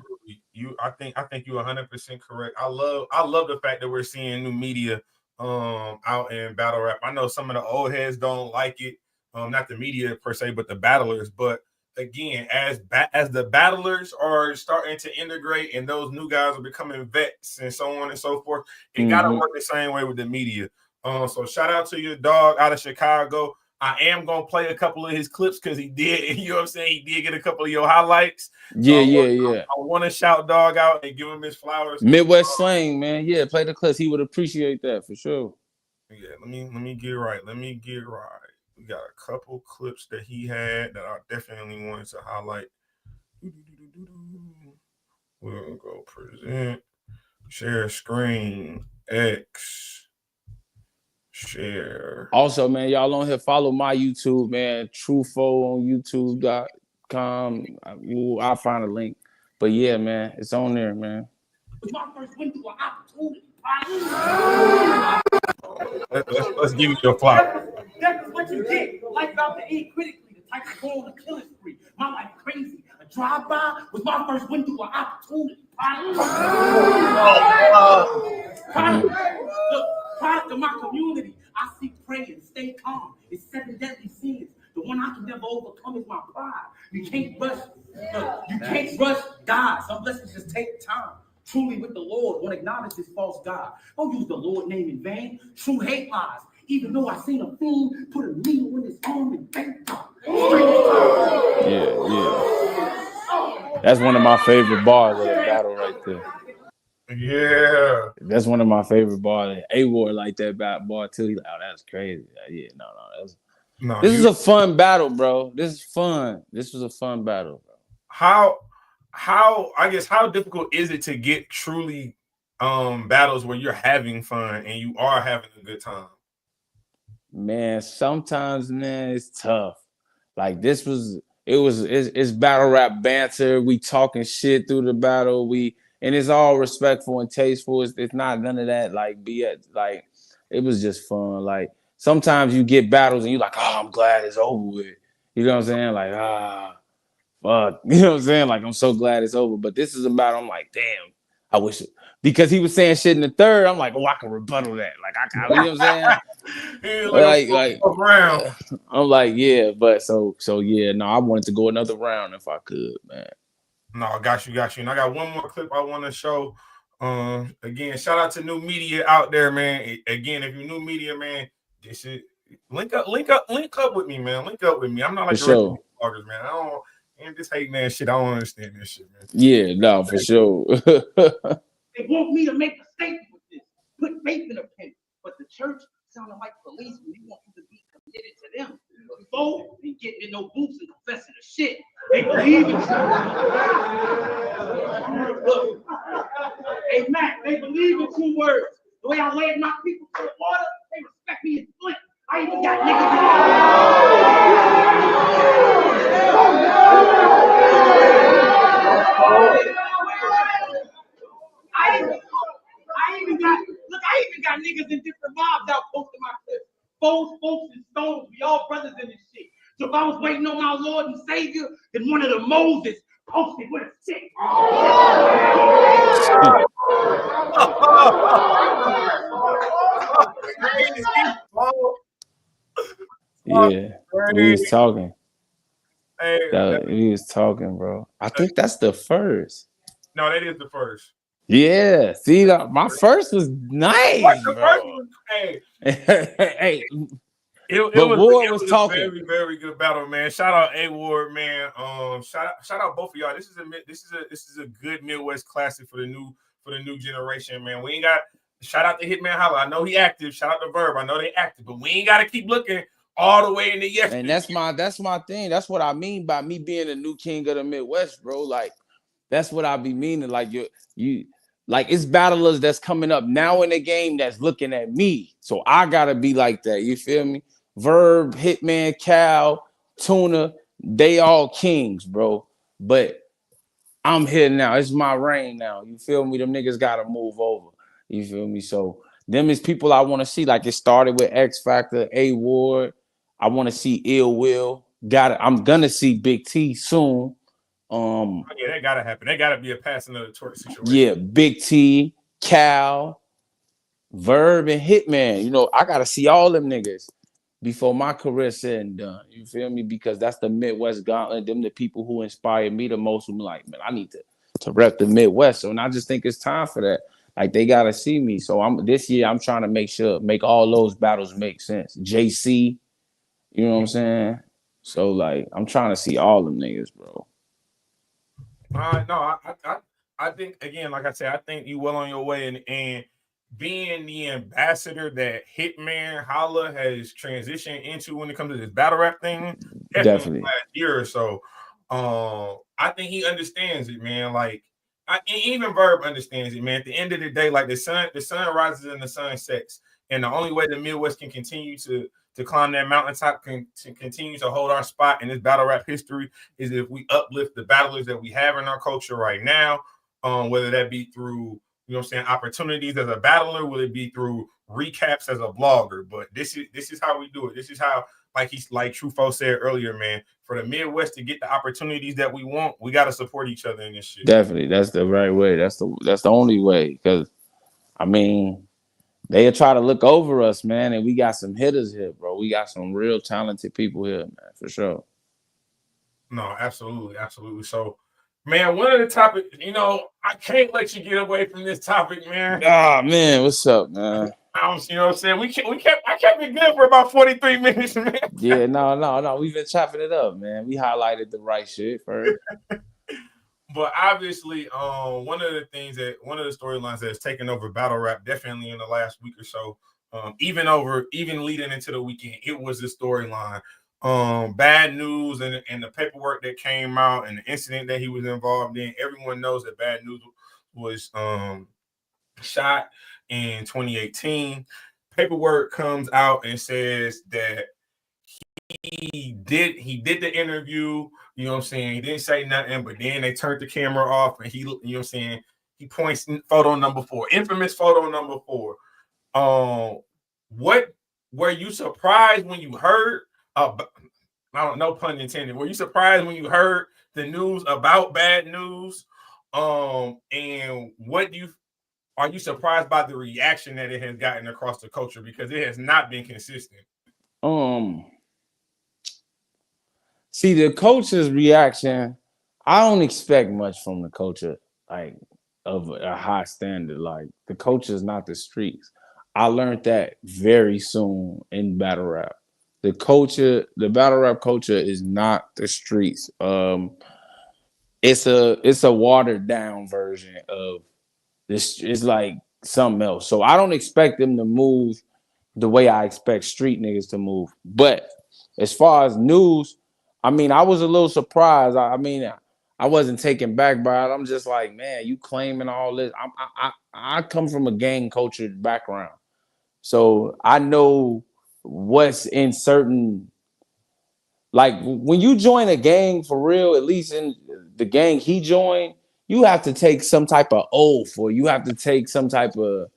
I think you're 100% correct. I love the fact that we're seeing new media out in battle rap. I know some of the old heads don't like it, not the media per se, but the battlers. But again, as the battlers are starting to integrate and those new guys are becoming vets and so on and so forth, it gotta work the same way with the media. So shout out to your dog out of Chicago. I am gonna play a couple of his clips because he did, you know what I'm saying? He did get a couple of your highlights. Yeah. I want to shout dog out and give him his flowers. Midwest Slang, man. Yeah, play the clips. He would appreciate that for sure. Yeah, let me get right. We got a couple clips that he had that I definitely wanted to highlight. We're gonna go present, share screen, X. Share. Also, man, y'all on here, follow my YouTube, man. TrueFo on YouTube.com. I'll find a link. But yeah, man, it's on there, man. Let's give you your flower. That's what you get. Life about to eat critically. The type of goal to kill is free. My life crazy. A drive-by was my first window of opportunity. Look, product of my community. I seek pray and stay calm. It's 7 deadly sins. The one I can never overcome is my pride. You can't rush God. Some blessings just take time. Truly with the Lord, won't acknowledge this false God. Don't use the Lord name in vain. True hate lies. Even though I seen a fiend put a needle in his arm and bang. Yeah. That's one of my favorite bars of the battle right there. Yeah. That's one of my favorite bars. A-Ward like that bar too. He's like, oh, that's crazy. Yeah, this is a fun battle, bro. This is fun. This was a fun battle, bro. How difficult is it to get truly battles where you're having fun and you are having a good time? Man, sometimes, man, it's tough. Like it's battle rap banter. We talking shit through the battle. And it's all respectful and tasteful. It's not none of that like BS. Like it was just fun. Like sometimes you get battles and you're like, oh, I'm glad it's over with. You know what I'm saying? Like, fuck. You know what I'm saying? Like, I'm so glad it's over. But this is about, I'm like, damn, I wish it, because he was saying shit in the third. I'm like, oh, I can rebuttal that. Like, you know what I'm saying? like around. I'm like, yeah, but so yeah, no, I wanted to go another round if I could, man. No, I got you. And I got one more clip I want to show. Again, shout out to new media out there, man. Again, if you're new media, man, this is link up with me, man. Link up with me. I'm not like For the rest sure. of the bloggers, man. I don't and this hate man shit. I don't understand this shit, man. Yeah, no, for sure. They want me to make a statement with this, put faith in a pen, but the church sounding like police when they want you to be committed to them. Before they getting in no boots and confessing the shit. They believe in Look, hey Mac, they believe in 2 words. The way I led my people to the water, they respect me as Flint. I even got I even got niggas in different mobs out posting my clips. Foes, folks, and stones, we all brothers in this shit. So if I was waiting on my Lord and Savior, then one of the Moses posted with a stick. Yeah, we was talking. Hey, we was talking, bro. I think that's the first. No, that is the first. Yeah, see, my first was nice, bro. First was, hey, hey. It was talking. A very, very good battle, man. Shout out A Ward, man. Shout out both of y'all. This is a good Midwest classic for the new generation, man. We ain't got shout out to Hitman Holla. I know he active. Shout out to Verb. I know they active, but we ain't got to keep looking all the way in the yes. And that's my thing. That's what I mean by me being a new king of the Midwest, bro. Like, that's what I be meaning. Like you like, it's battlers that's coming up now in the game that's looking at me. So I gotta be like that. You feel me? Verb, Hitman, Cal, Tuna, they all kings, bro. But I'm here now. It's my reign now. You feel me? Them niggas gotta move over. You feel me? So them is people I want to see. Like, it started with X Factor, A Ward. I want to see Ill Will. I'm gonna see Big T soon. Yeah, that gotta happen. That gotta be a passing of the torch situation. Yeah, Big T, Cal, Verb, and Hitman. You know, I gotta see all them niggas before my career said and done. You feel me? Because that's the Midwest gauntlet. Them the people who inspire me the most. I'm like, man, I need to rep the Midwest. So, and I just think it's time for that. Like, they gotta see me. So this year I'm trying to make all those battles make sense. JC, you know what I'm saying? So, like, I'm trying to see all them niggas, bro. No, I think, again, like I said, I think you well on your way, and being the ambassador that Hitman Holla has transitioned into when it comes to this battle rap thing, definitely last year or so. I think he understands it, man. Like, even Verb understands it, man. At the end of the day, like, the sun rises and the sun sets, and the only way the Midwest can continue to climb that mountaintop, to continue to hold our spot in this battle rap history, is if we uplift the battlers that we have in our culture right now, whether that be through, you know what I'm saying, opportunities as a battler, will it be through recaps as a blogger? But this is how we do it. This is how, like Trufo said earlier, man, for the Midwest to get the opportunities that we want, we got to support each other in this shit. Definitely. That's the right way. That's the only way. Because, I mean, they'll try to look over us, man, and we got some hitters here, bro. We got some real talented people here, man, for sure. No, absolutely. So, man, one of the topics, you know, I can't let you get away from this topic, man. Ah, man, what's up, man? You know what I'm saying? I kept it good for about 43 minutes, man. Yeah, no. We've been chopping it up, man. We highlighted the right shit first. But obviously, one of the storylines that has taken over battle rap, definitely in the last week or so, even leading into the weekend, it was the storyline. Bad News and the paperwork that came out and the incident that he was involved in. Everyone knows that Bad News was shot in 2018. Paperwork comes out and says that he did the interview, you know what I'm saying? He didn't say nothing, but then they turned the camera off and he, you know what I'm saying, he points photo number 4, infamous photo number 4. What were you surprised when you heard, I don't know, pun intended, were you surprised when you heard the news about bad news? And are you surprised by the reaction that it has gotten across the culture, because it has not been consistent? See, the culture's reaction, I don't expect much from the culture, like of a high standard. Like the culture is not the streets. I learned that very soon in battle rap. The battle rap culture is not the streets. It's a watered down version of this. It's like something else. So I don't expect them to move the way I expect street niggas to move. But as far as news, I mean, I was a little surprised. I mean, I wasn't taken back by it. I'm just like, man, you claiming all this. I come from a gang culture background, so I know what's in certain. Like when you join a gang for real, at least in the gang he joined, you have to take some type of oath, or you have to take some type of.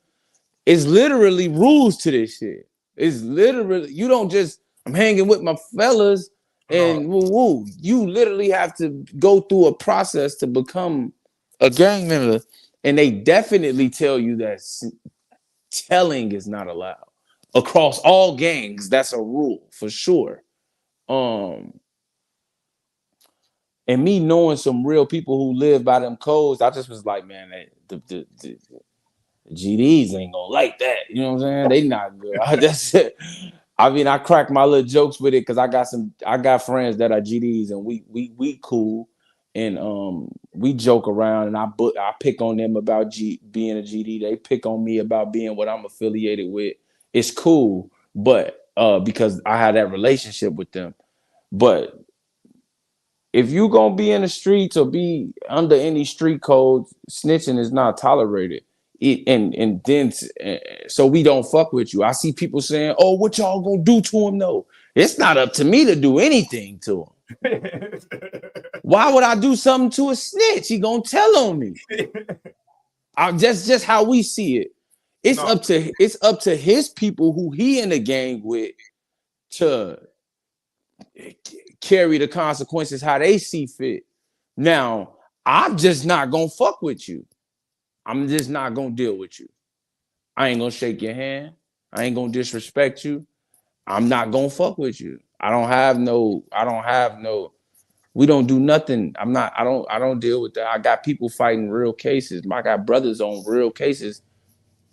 It's literally rules to this shit. It's literally, you don't just, I'm hanging with my fellas and woo woo. You literally have to go through a process to become a gang member. And they definitely tell you that telling is not allowed. Across all gangs, that's a rule for sure. And me knowing some real people who live by them codes, I just was like, man, the GDs ain't gonna like that. You know what I'm saying? They not good. That's it. I mean, I crack my little jokes with it because I got friends that are GDs and we cool, and we joke around, and I pick on them about being a GD. They pick on me about being what I'm affiliated with. It's cool, but because I had that relationship with them. But if you gonna be in the streets or be under any street codes, snitching is not tolerated. And then so we don't fuck with you. I see people saying, "Oh, what y'all gonna do to him?" No, it's not up to me to do anything to him. Why would I do something to a snitch? He gonna tell on me. Just how we see it. It's up to his people who he in the gang with to carry the consequences how they see fit. Now, I'm just not gonna fuck with you. I'm just not gonna deal with you. I ain't gonna shake your hand. I ain't gonna disrespect you. I'm not gonna fuck with you. I don't have no. We don't do nothing. I don't deal with that. I got people fighting real cases. I got brothers on real cases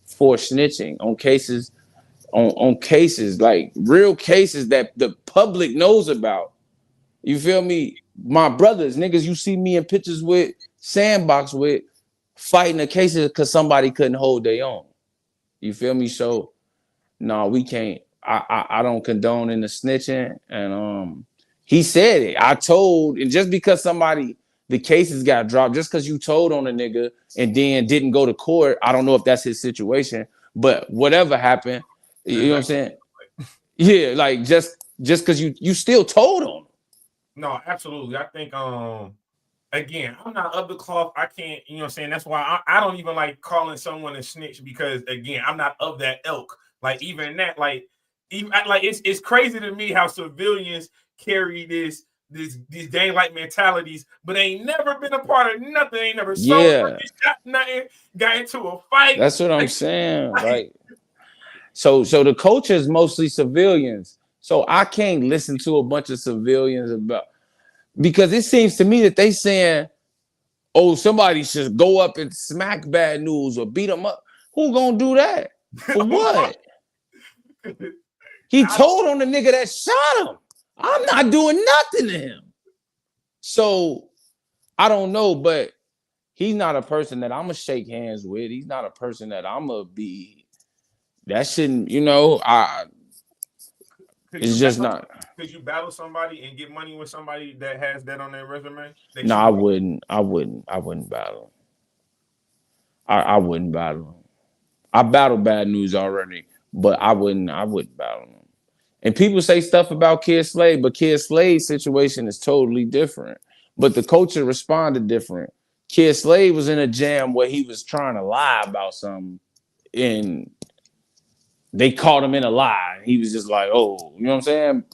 for snitching, on cases like real cases that the public knows about. You feel me? My brothers, niggas you see me in pictures with, sandbox with, fighting the cases because somebody couldn't hold their own. You feel me? So, no, we can't. I don't condone in the snitching. And he said it. I told, and just because the cases got dropped, just because you told on a nigga and then didn't go to court, I don't know if that's his situation, but whatever happened, you know what I'm saying? Yeah, like just because you still told on him. No, absolutely. I think again, I'm not of the cloth. I can't, you know what I'm saying? That's why I don't even like calling someone a snitch, because again, I'm not of that ilk. Like even that, it's crazy to me how civilians carry these gang-like mentalities, but ain't never been a part of nothing. Ain't never sold shot nothing, got into a fight. That's what I'm saying. Like so the culture is mostly civilians. So I can't listen to a bunch of civilians about, because it seems to me that they saying, oh, somebody should go up and smack bad news or beat them up. Who gonna do that? For what? He told on the nigga that shot him. I'm not doing nothing to him. So I don't know, but he's not a person that I'm gonna shake hands with. He's not a person that I'm gonna be. That shouldn't, it's just not. Could you battle somebody and get money with somebody that has that on their resume? No, I wouldn't battle him. I wouldn't battle him. I battled bad news already, but I wouldn't battle him. And people say stuff about Kid Slade, but Kid Slade's situation is totally different. But the culture responded different. Kid Slade was in a jam where he was trying to lie about something, and they caught him in a lie. He was just like, oh, you know what I'm saying?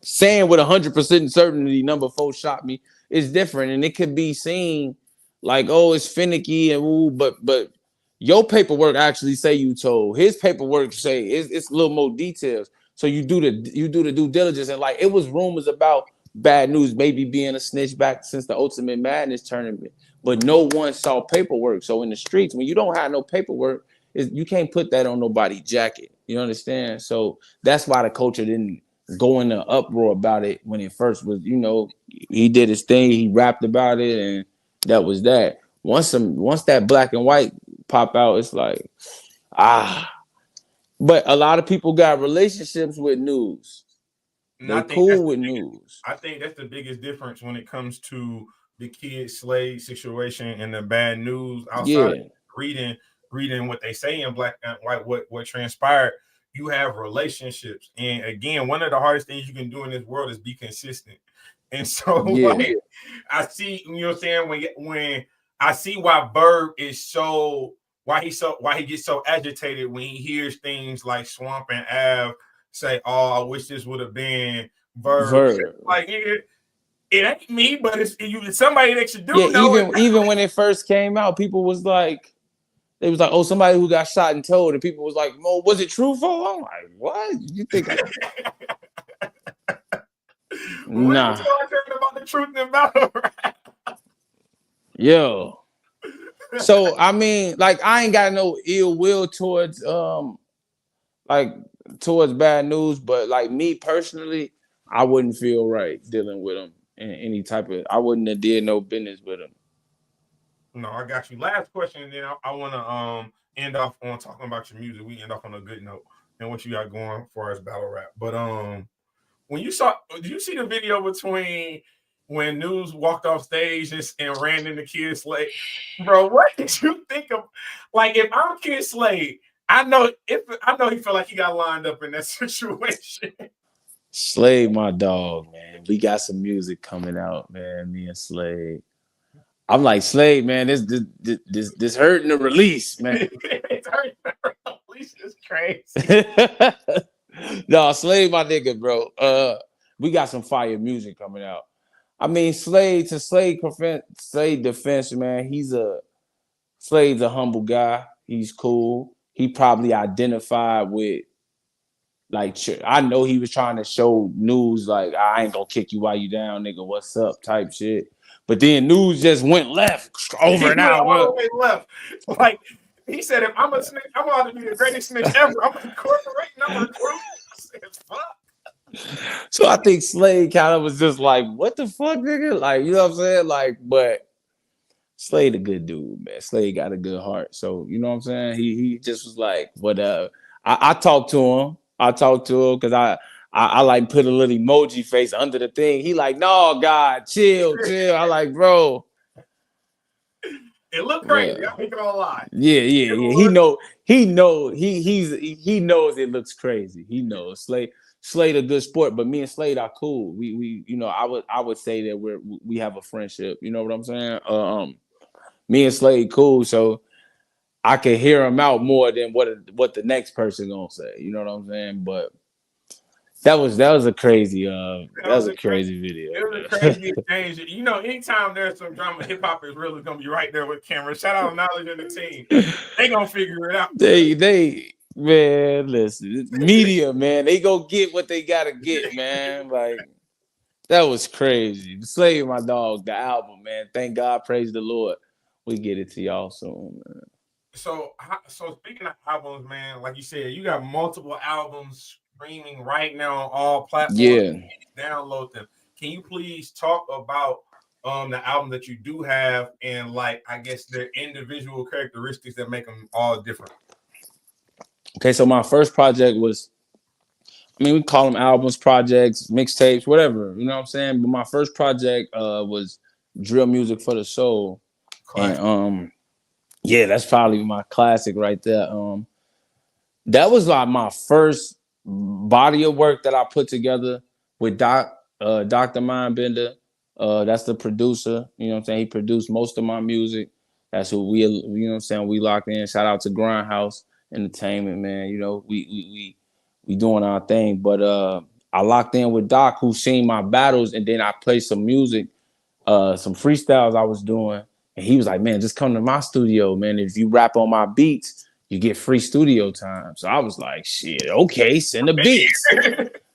Saying with 100% certainty, number 4 shot me it's different, and it could be seen like, oh, it's finicky and ooh, but your paperwork actually say you told. His paperwork say it's a little more details. So you do the due diligence, and like it was rumors about Bad News maybe being a snitch back since the Ultimate Madness tournament, but no one saw paperwork. So in the streets, when you don't have no paperwork, you can't put that on nobody's jacket. You understand? So that's why the culture didn't go in an uproar about it when it first was. You know, he did his thing, he rapped about it, and that was that. Once that black and white pop out, it's like But a lot of people got relationships with Newz. They cool with Newz. I think that's the biggest difference when it comes to the Kid Slade situation and the Bad News. Outside of reading what they say in black and white, what transpired. You have relationships, and again, one of the hardest things you can do in this world is be consistent. And so, like, I see, you know what I'm saying, when I see why Verb is so. Why he gets so agitated when he hears things like Swamp and Av say, "Oh, I wish this would have been Verb." Like it ain't me, but it's somebody that you do know. Even when it first came out, people was like, they was like, "Oh, somebody who got shot and told," and people was like, "Mo, was it truthful?" I'm like, "What? You think?" Nah. About the truth and battle rap. Yo. So I mean, like, I ain't got no ill will towards Bad News, but like me personally, I wouldn't feel right dealing with him in any type of. I wouldn't have did no business with him. No, I got you. Last question, and then I want to end off on talking about your music. We end off on a good note and what you got going for us battle rap. But did you see the video between when Newz walked off stage and ran into Kid Slade? Bro, what did you think of? Like, if I'm Kid Slade, I know he felt like he got lined up in that situation. Slade, my dog, man. We got some music coming out, man. Me and Slade. I'm like, Slade, man. This hurting the release, man. It's hurting the release. It's crazy. No, Slade, my nigga, bro. We got some fire music coming out. I mean, Slade defense, man. Slade's a humble guy. He's cool. He probably identified with, like, I know he was trying to show Newz, like, I ain't gonna kick you while you down, nigga. What's up, type shit. But then Newz just went left over and out. All the way left. Like, he said, if I'm a snitch, I'm about to be the greatest snitch ever. I'm incorporating, I'm recruiting. I said, fuck. So I think Slade kind of was just like, what the fuck, nigga? Like, you know what I'm saying? Like, but Slade a good dude, man. Slade got a good heart. So, you know what I'm saying? He just was like, whatever. I talked to him. Because I like put a little emoji face under the thing. He like, no, God, chill. I like, bro. It looked crazy. Yeah. I ain't gonna lie. Yeah. He knows it looks crazy. He knows. Slade a good sport, but me and Slade are cool. We you know, I would say that we have a friendship. You know what I'm saying? Me and Slade cool, so I can hear him out more than what the next person gonna say. You know what I'm saying? But that was a crazy crazy video. It was a crazy exchange. You know, anytime there's some drama, hip hop is really gonna be right there with camera. Shout out Knowledge and the team. They gonna figure it out. They man, listen, media, man, they go get what they gotta get, man. Like, that was crazy. Slave My Dog, the album, man. Thank God, praise the Lord. We get it to y'all soon, man. So speaking of albums, man, like you said, you got multiple albums streaming right now on all platforms. Yeah. Download them. Can you please talk about the album that you do have and, like, I guess their individual characteristics that make them all different? Okay, so my first project was, I mean, we call them albums, projects, mixtapes, whatever, you know what I'm saying? But my first project was Drill Music for the Soul. Classic. And yeah, that's probably my classic right there. That was like my first body of work that I put together with Dr. Mindbender. That's the producer, you know what I'm saying? He produced most of my music. That's who we, you know what I'm saying, we locked in. Shout out to Grindhouse Entertainment, man. You know, we doing our thing. But I locked in with Doc, who seen my battles, and then I played some music some freestyles I was doing, and he was like, "Man, just come to my studio, man. If you rap on my beats, you get free studio time." So I was like, "Shit, okay, send the beats."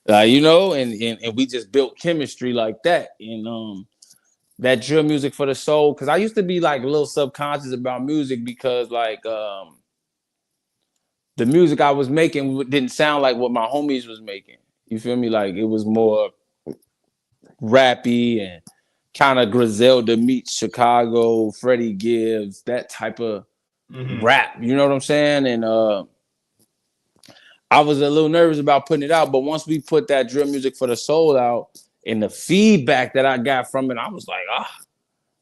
You know, and we just built chemistry like that. And that drill music for the soul, because I used to be like a little subconscious about music because like the music I was making didn't sound like what my homies was making. You feel me? Like it was more rappy and kind of Griselda meets Chicago, Freddie Gibbs, that type of rap. You know what I'm saying? And I was a little nervous about putting it out, but once we put that drill music for the soul out and the feedback that I got from it, I was like,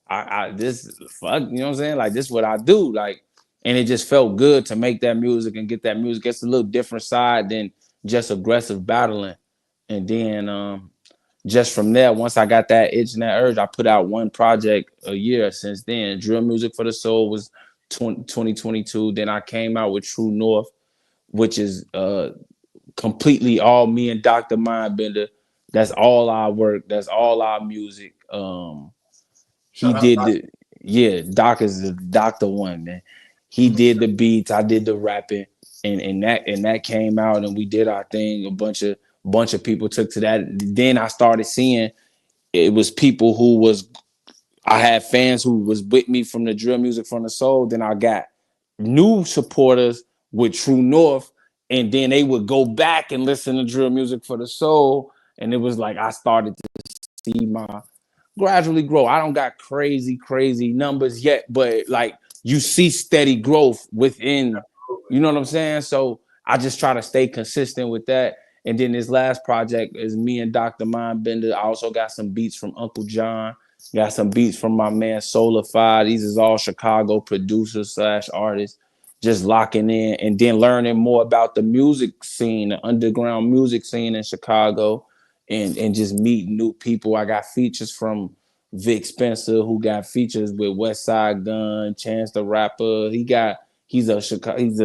I this fuck, you know what I'm saying? Like this is what I do. Like, and it just felt good to make that music and get that music. It's a little different side than just aggressive battling. And then just from there, once I got that itch and that urge, I put out one project a year since then. Drill Music for the Soul was 2022. Then I came out with True North, which is completely all me and Dr. Mindbender. That's all our work. That's all our music. He did the Doc is the Doctor one, man. He did the beats, I did the rapping, and that came out, and we did our thing. A bunch of people took to that. Then I started seeing it was people who was I had fans who was with me from the drill music from the soul. Then I got new supporters with True North, and then they would go back and listen to drill music for the soul. And it was like I started to see my gradually grow. I don't got crazy numbers yet, but like you see steady growth within, you know what I'm saying? So I just try to stay consistent with that. And then this last project is me and Dr. Mindbender. I also got some beats from Uncle John. Got some beats from my man Soulify. These is all Chicago producers / artists. Just locking in and then learning more about the music scene, the underground music scene in Chicago, and just meeting new people. I got features from Vic Spencer, who got features with West Side Gun, Chance the Rapper. He's a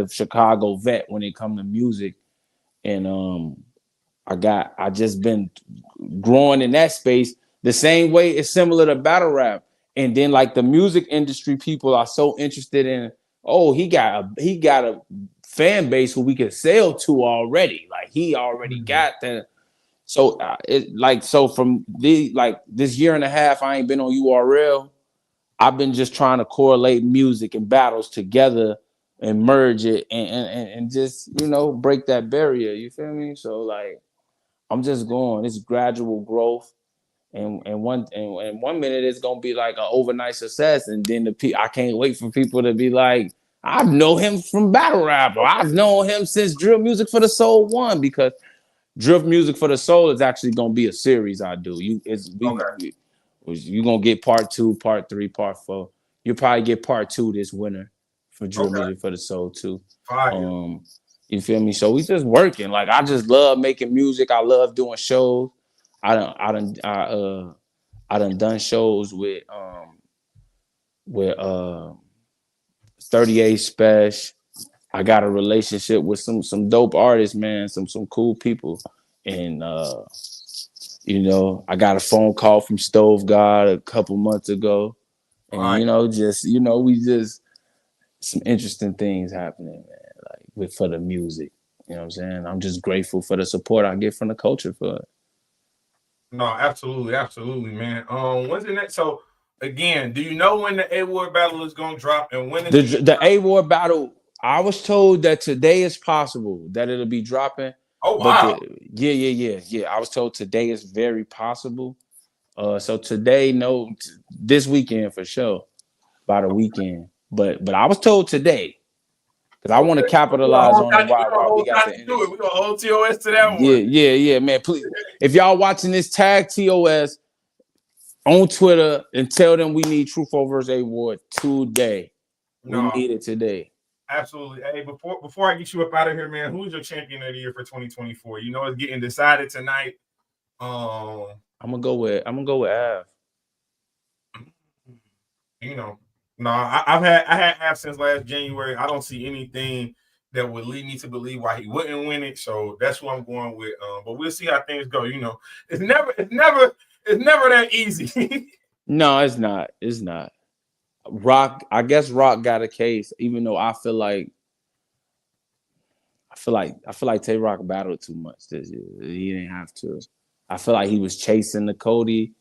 Chicago vet when it comes to music. And I just been growing in that space the same way. It's similar to battle rap. And then like the music industry people are so interested in, oh, he got a fan base who we can sell to already. Like he already got that. So from this year and a half, I ain't been on URL. I've been just trying to correlate music and battles together and merge it and just, you know, break that barrier. You feel me? So like I'm just going. It's gradual growth. And one minute it's gonna be like an overnight success, and then I can't wait for people to be like, I know him from battle rap, or I've known him since Drill Music for the Soul 1, because Drill Music for the Soul is actually gonna be a series I do. You're gonna get part 2, part 3, part 4. You'll probably get part 2 this winter for Drill Music for the Soul 2. You feel me? So we just working. Like I just love making music. I love doing shows. I done shows with 38 Special. I got a relationship with some dope artists, man, some cool people. And you know, I got a phone call from Stove God a couple months ago. And we just some interesting things happening, man, like for the music. You know what I'm saying? I'm just grateful for the support I get from the culture for it. No, absolutely, man. When's the next? So again, do you know when the A-Ward battle is gonna drop and when the A-Ward battle? I was told that today is possible that it'll be dropping. Oh wow! Yeah. I was told today is very possible. So today, this weekend for sure, by the weekend. But I was told today. Because I want to capitalize on it while we got the energy. We're gonna hold TOS to that one. Yeah, man. Please, if y'all watching this, tag TOS on Twitter and tell them we need Truth Over A-Ward today. We need it today. Absolutely. Hey, before I get you up out of here, man, who's your champion of the year for 2024? You know, it's getting decided tonight. I'm gonna go with Av. You know. No, I had Av since last January. I don't see anything that would lead me to believe why he wouldn't win it. So that's what I'm going with. But we'll see how things go. You know, it's never that easy. No, it's not. It's not. Rock, I guess Rock got a case, even though I feel like Tay Rock battled too much this year. He didn't have to. I feel like he was chasing the Cody,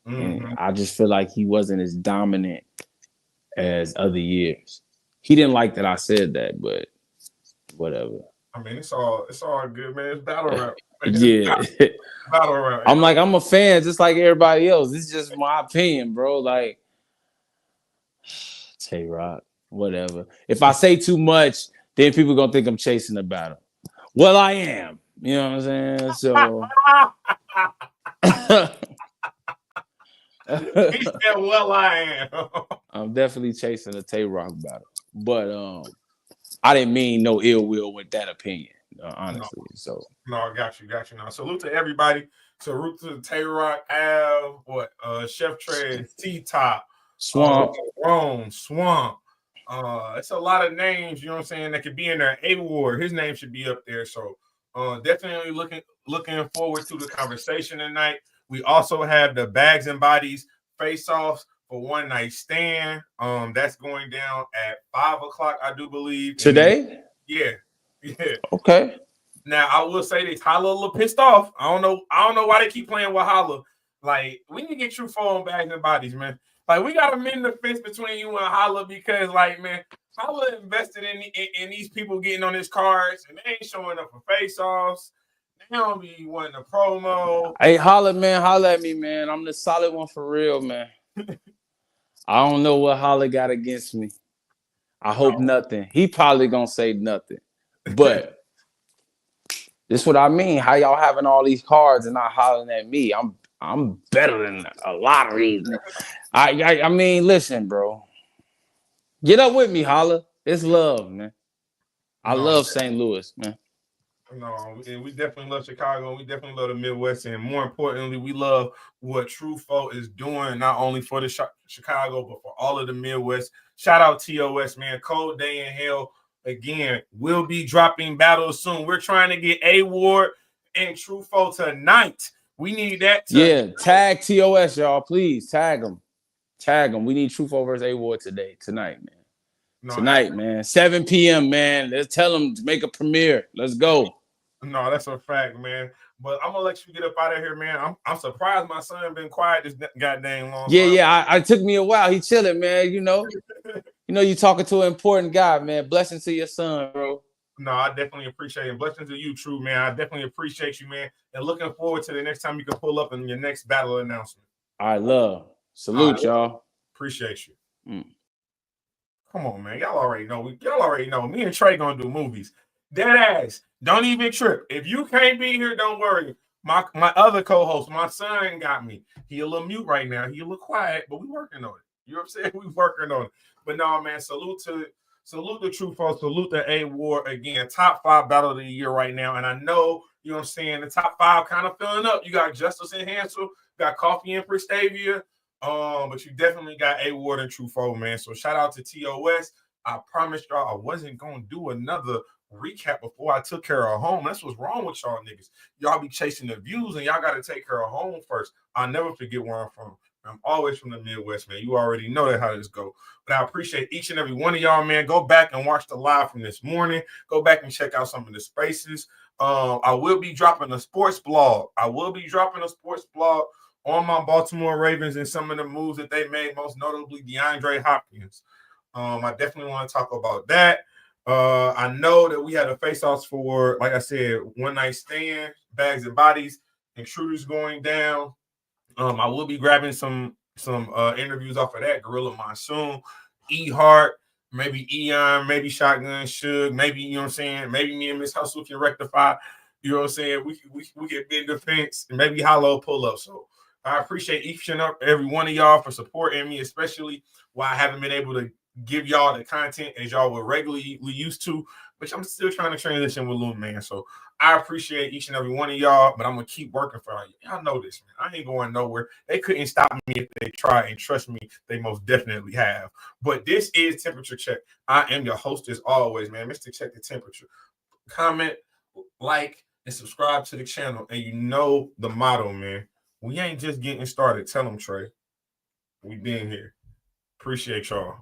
and I just feel like he wasn't as dominant as other years. He didn't like that I said that, but whatever. I mean, it's all good, man. It's battle rap. Yeah. Battle rap. I'm like, I'm a fan just like everybody else. This is just my opinion, bro. Like, Tay Rock, whatever. If I say too much, then people gonna think I'm chasing the battle. Well, I am. You know what I'm saying? So He said, "Well, I am." I'm definitely chasing a Tay Rock battle. But I didn't mean no ill will with that opinion, honestly. So No, I got you. Now, salute to everybody. Salute to Tay Rock, Av, Chef Trez, T Top, Swamp. Rome, Swamp. It's a lot of names, you know what I'm saying, that could be in there. A Ward, his name should be up there. So definitely looking forward to the conversation tonight. We also have the Bags and Bodies face-offs for One Night Stand. That's going down at 5:00, I do believe. Today? Yeah. Okay. Now I will say this: Holla a little pissed off. I don't know why they keep playing with Holla. Like, we need to get True Phone Bags and Bodies, man. Like, we gotta mend the fence between you and Holla, because, like, man, Holla invested in these people getting on his cards, and they ain't showing up for face-offs. They don't be wanting a promo. Hey, holla at me, man. I'm the solid one for real, man. I don't know what Holla got against me. I hope nothing. He probably gonna say nothing. But this is what I mean. How y'all having all these cards and not hollering at me? I'm better than a lot of these. I mean, listen, bro. Get up with me, Holla. It's love, man. I love St. Louis, man. No, and we definitely love Chicago. We definitely love the Midwest, and more importantly, we love what True Folk is doing, not only for the Chicago, but for all of the Midwest. Shout out TOS, man. Cold Day in Hell. Again, we'll be dropping battles soon. We're trying to get A Ward and True Folk tonight. We need that. Yeah, tag TOS, y'all. Please tag them. Tag them. We need True Folk versus A Ward tonight, man. No, tonight, man. 7 p.m., man. Let's tell them to make a premiere. Let's go. No, that's a fact, man. But I'm gonna let you get up out of here, man. I'm surprised my son been quiet this goddamn long time. Yeah. I took me a while. He chilling, man. You know, you talking to an important guy, man. Blessings to your son, bro. No, I definitely appreciate it. Blessings to you, True, man. I definitely appreciate you, man. And looking forward to the next time you can pull up in your next battle announcement. All right, love. Salute, y'all. Appreciate you. Come on, man. Y'all already know. Me and Trey gonna do movies. Dead ass. Don't even trip. If you can't be here, don't worry. My other co-host, my son, got me. He a little mute right now. He a little quiet, but we working on it. You know what I'm saying? We working on it. But no, man, salute to True Folk. Salute to A Ward. Again, top 5 battle of the year right now. And I know, you know what I'm saying, the top 5 kind of filling up. You got Justice and Hansel, got Coffee and Prestavia. But you definitely got A Ward and True Folk, man. So shout out to TOS. I promised y'all I wasn't gonna do another recap before I took care of home. That's what's wrong with y'all niggas. Y'all be chasing the views, and y'all got to take care of home first. I'll never forget where I'm from. I'm always from the Midwest, man. You already know that how this go. But I appreciate each and every one of y'all, man. Go back and watch the live from this morning. Go back and check out some of the spaces. I will be dropping a sports blog. On my Baltimore Ravens and some of the moves that they made, most notably DeAndre Hopkins. I definitely want to talk about that. I know that we had a face-offs for, like I said, One Night Stand, Bags and Bodies, Intruders going down. I will be grabbing some interviews off of that. Gorilla Monsoon, E Hart, maybe Eon, maybe Shotgun Suge, maybe, you know what I'm saying, maybe me and Miss Hustle can rectify, you know what I'm saying, we can bend the fence, and maybe Hollow pull up. So I appreciate each and every one of y'all for supporting me, especially while I haven't been able to give y'all the content as y'all were regularly used to, which I'm still trying to transition with Lil Man. So I appreciate each and every one of y'all, but I'm going to keep working for y'all. Y'all know this, man. I ain't going nowhere. They couldn't stop me if they try, and trust me, they most definitely have. But this is Temperature Check. I am your host as always, man. Mr. Check the Temperature. Comment, like, and subscribe to the channel. And you know the motto, man. We ain't just getting started. Tell them, Trey. We being here. Appreciate y'all.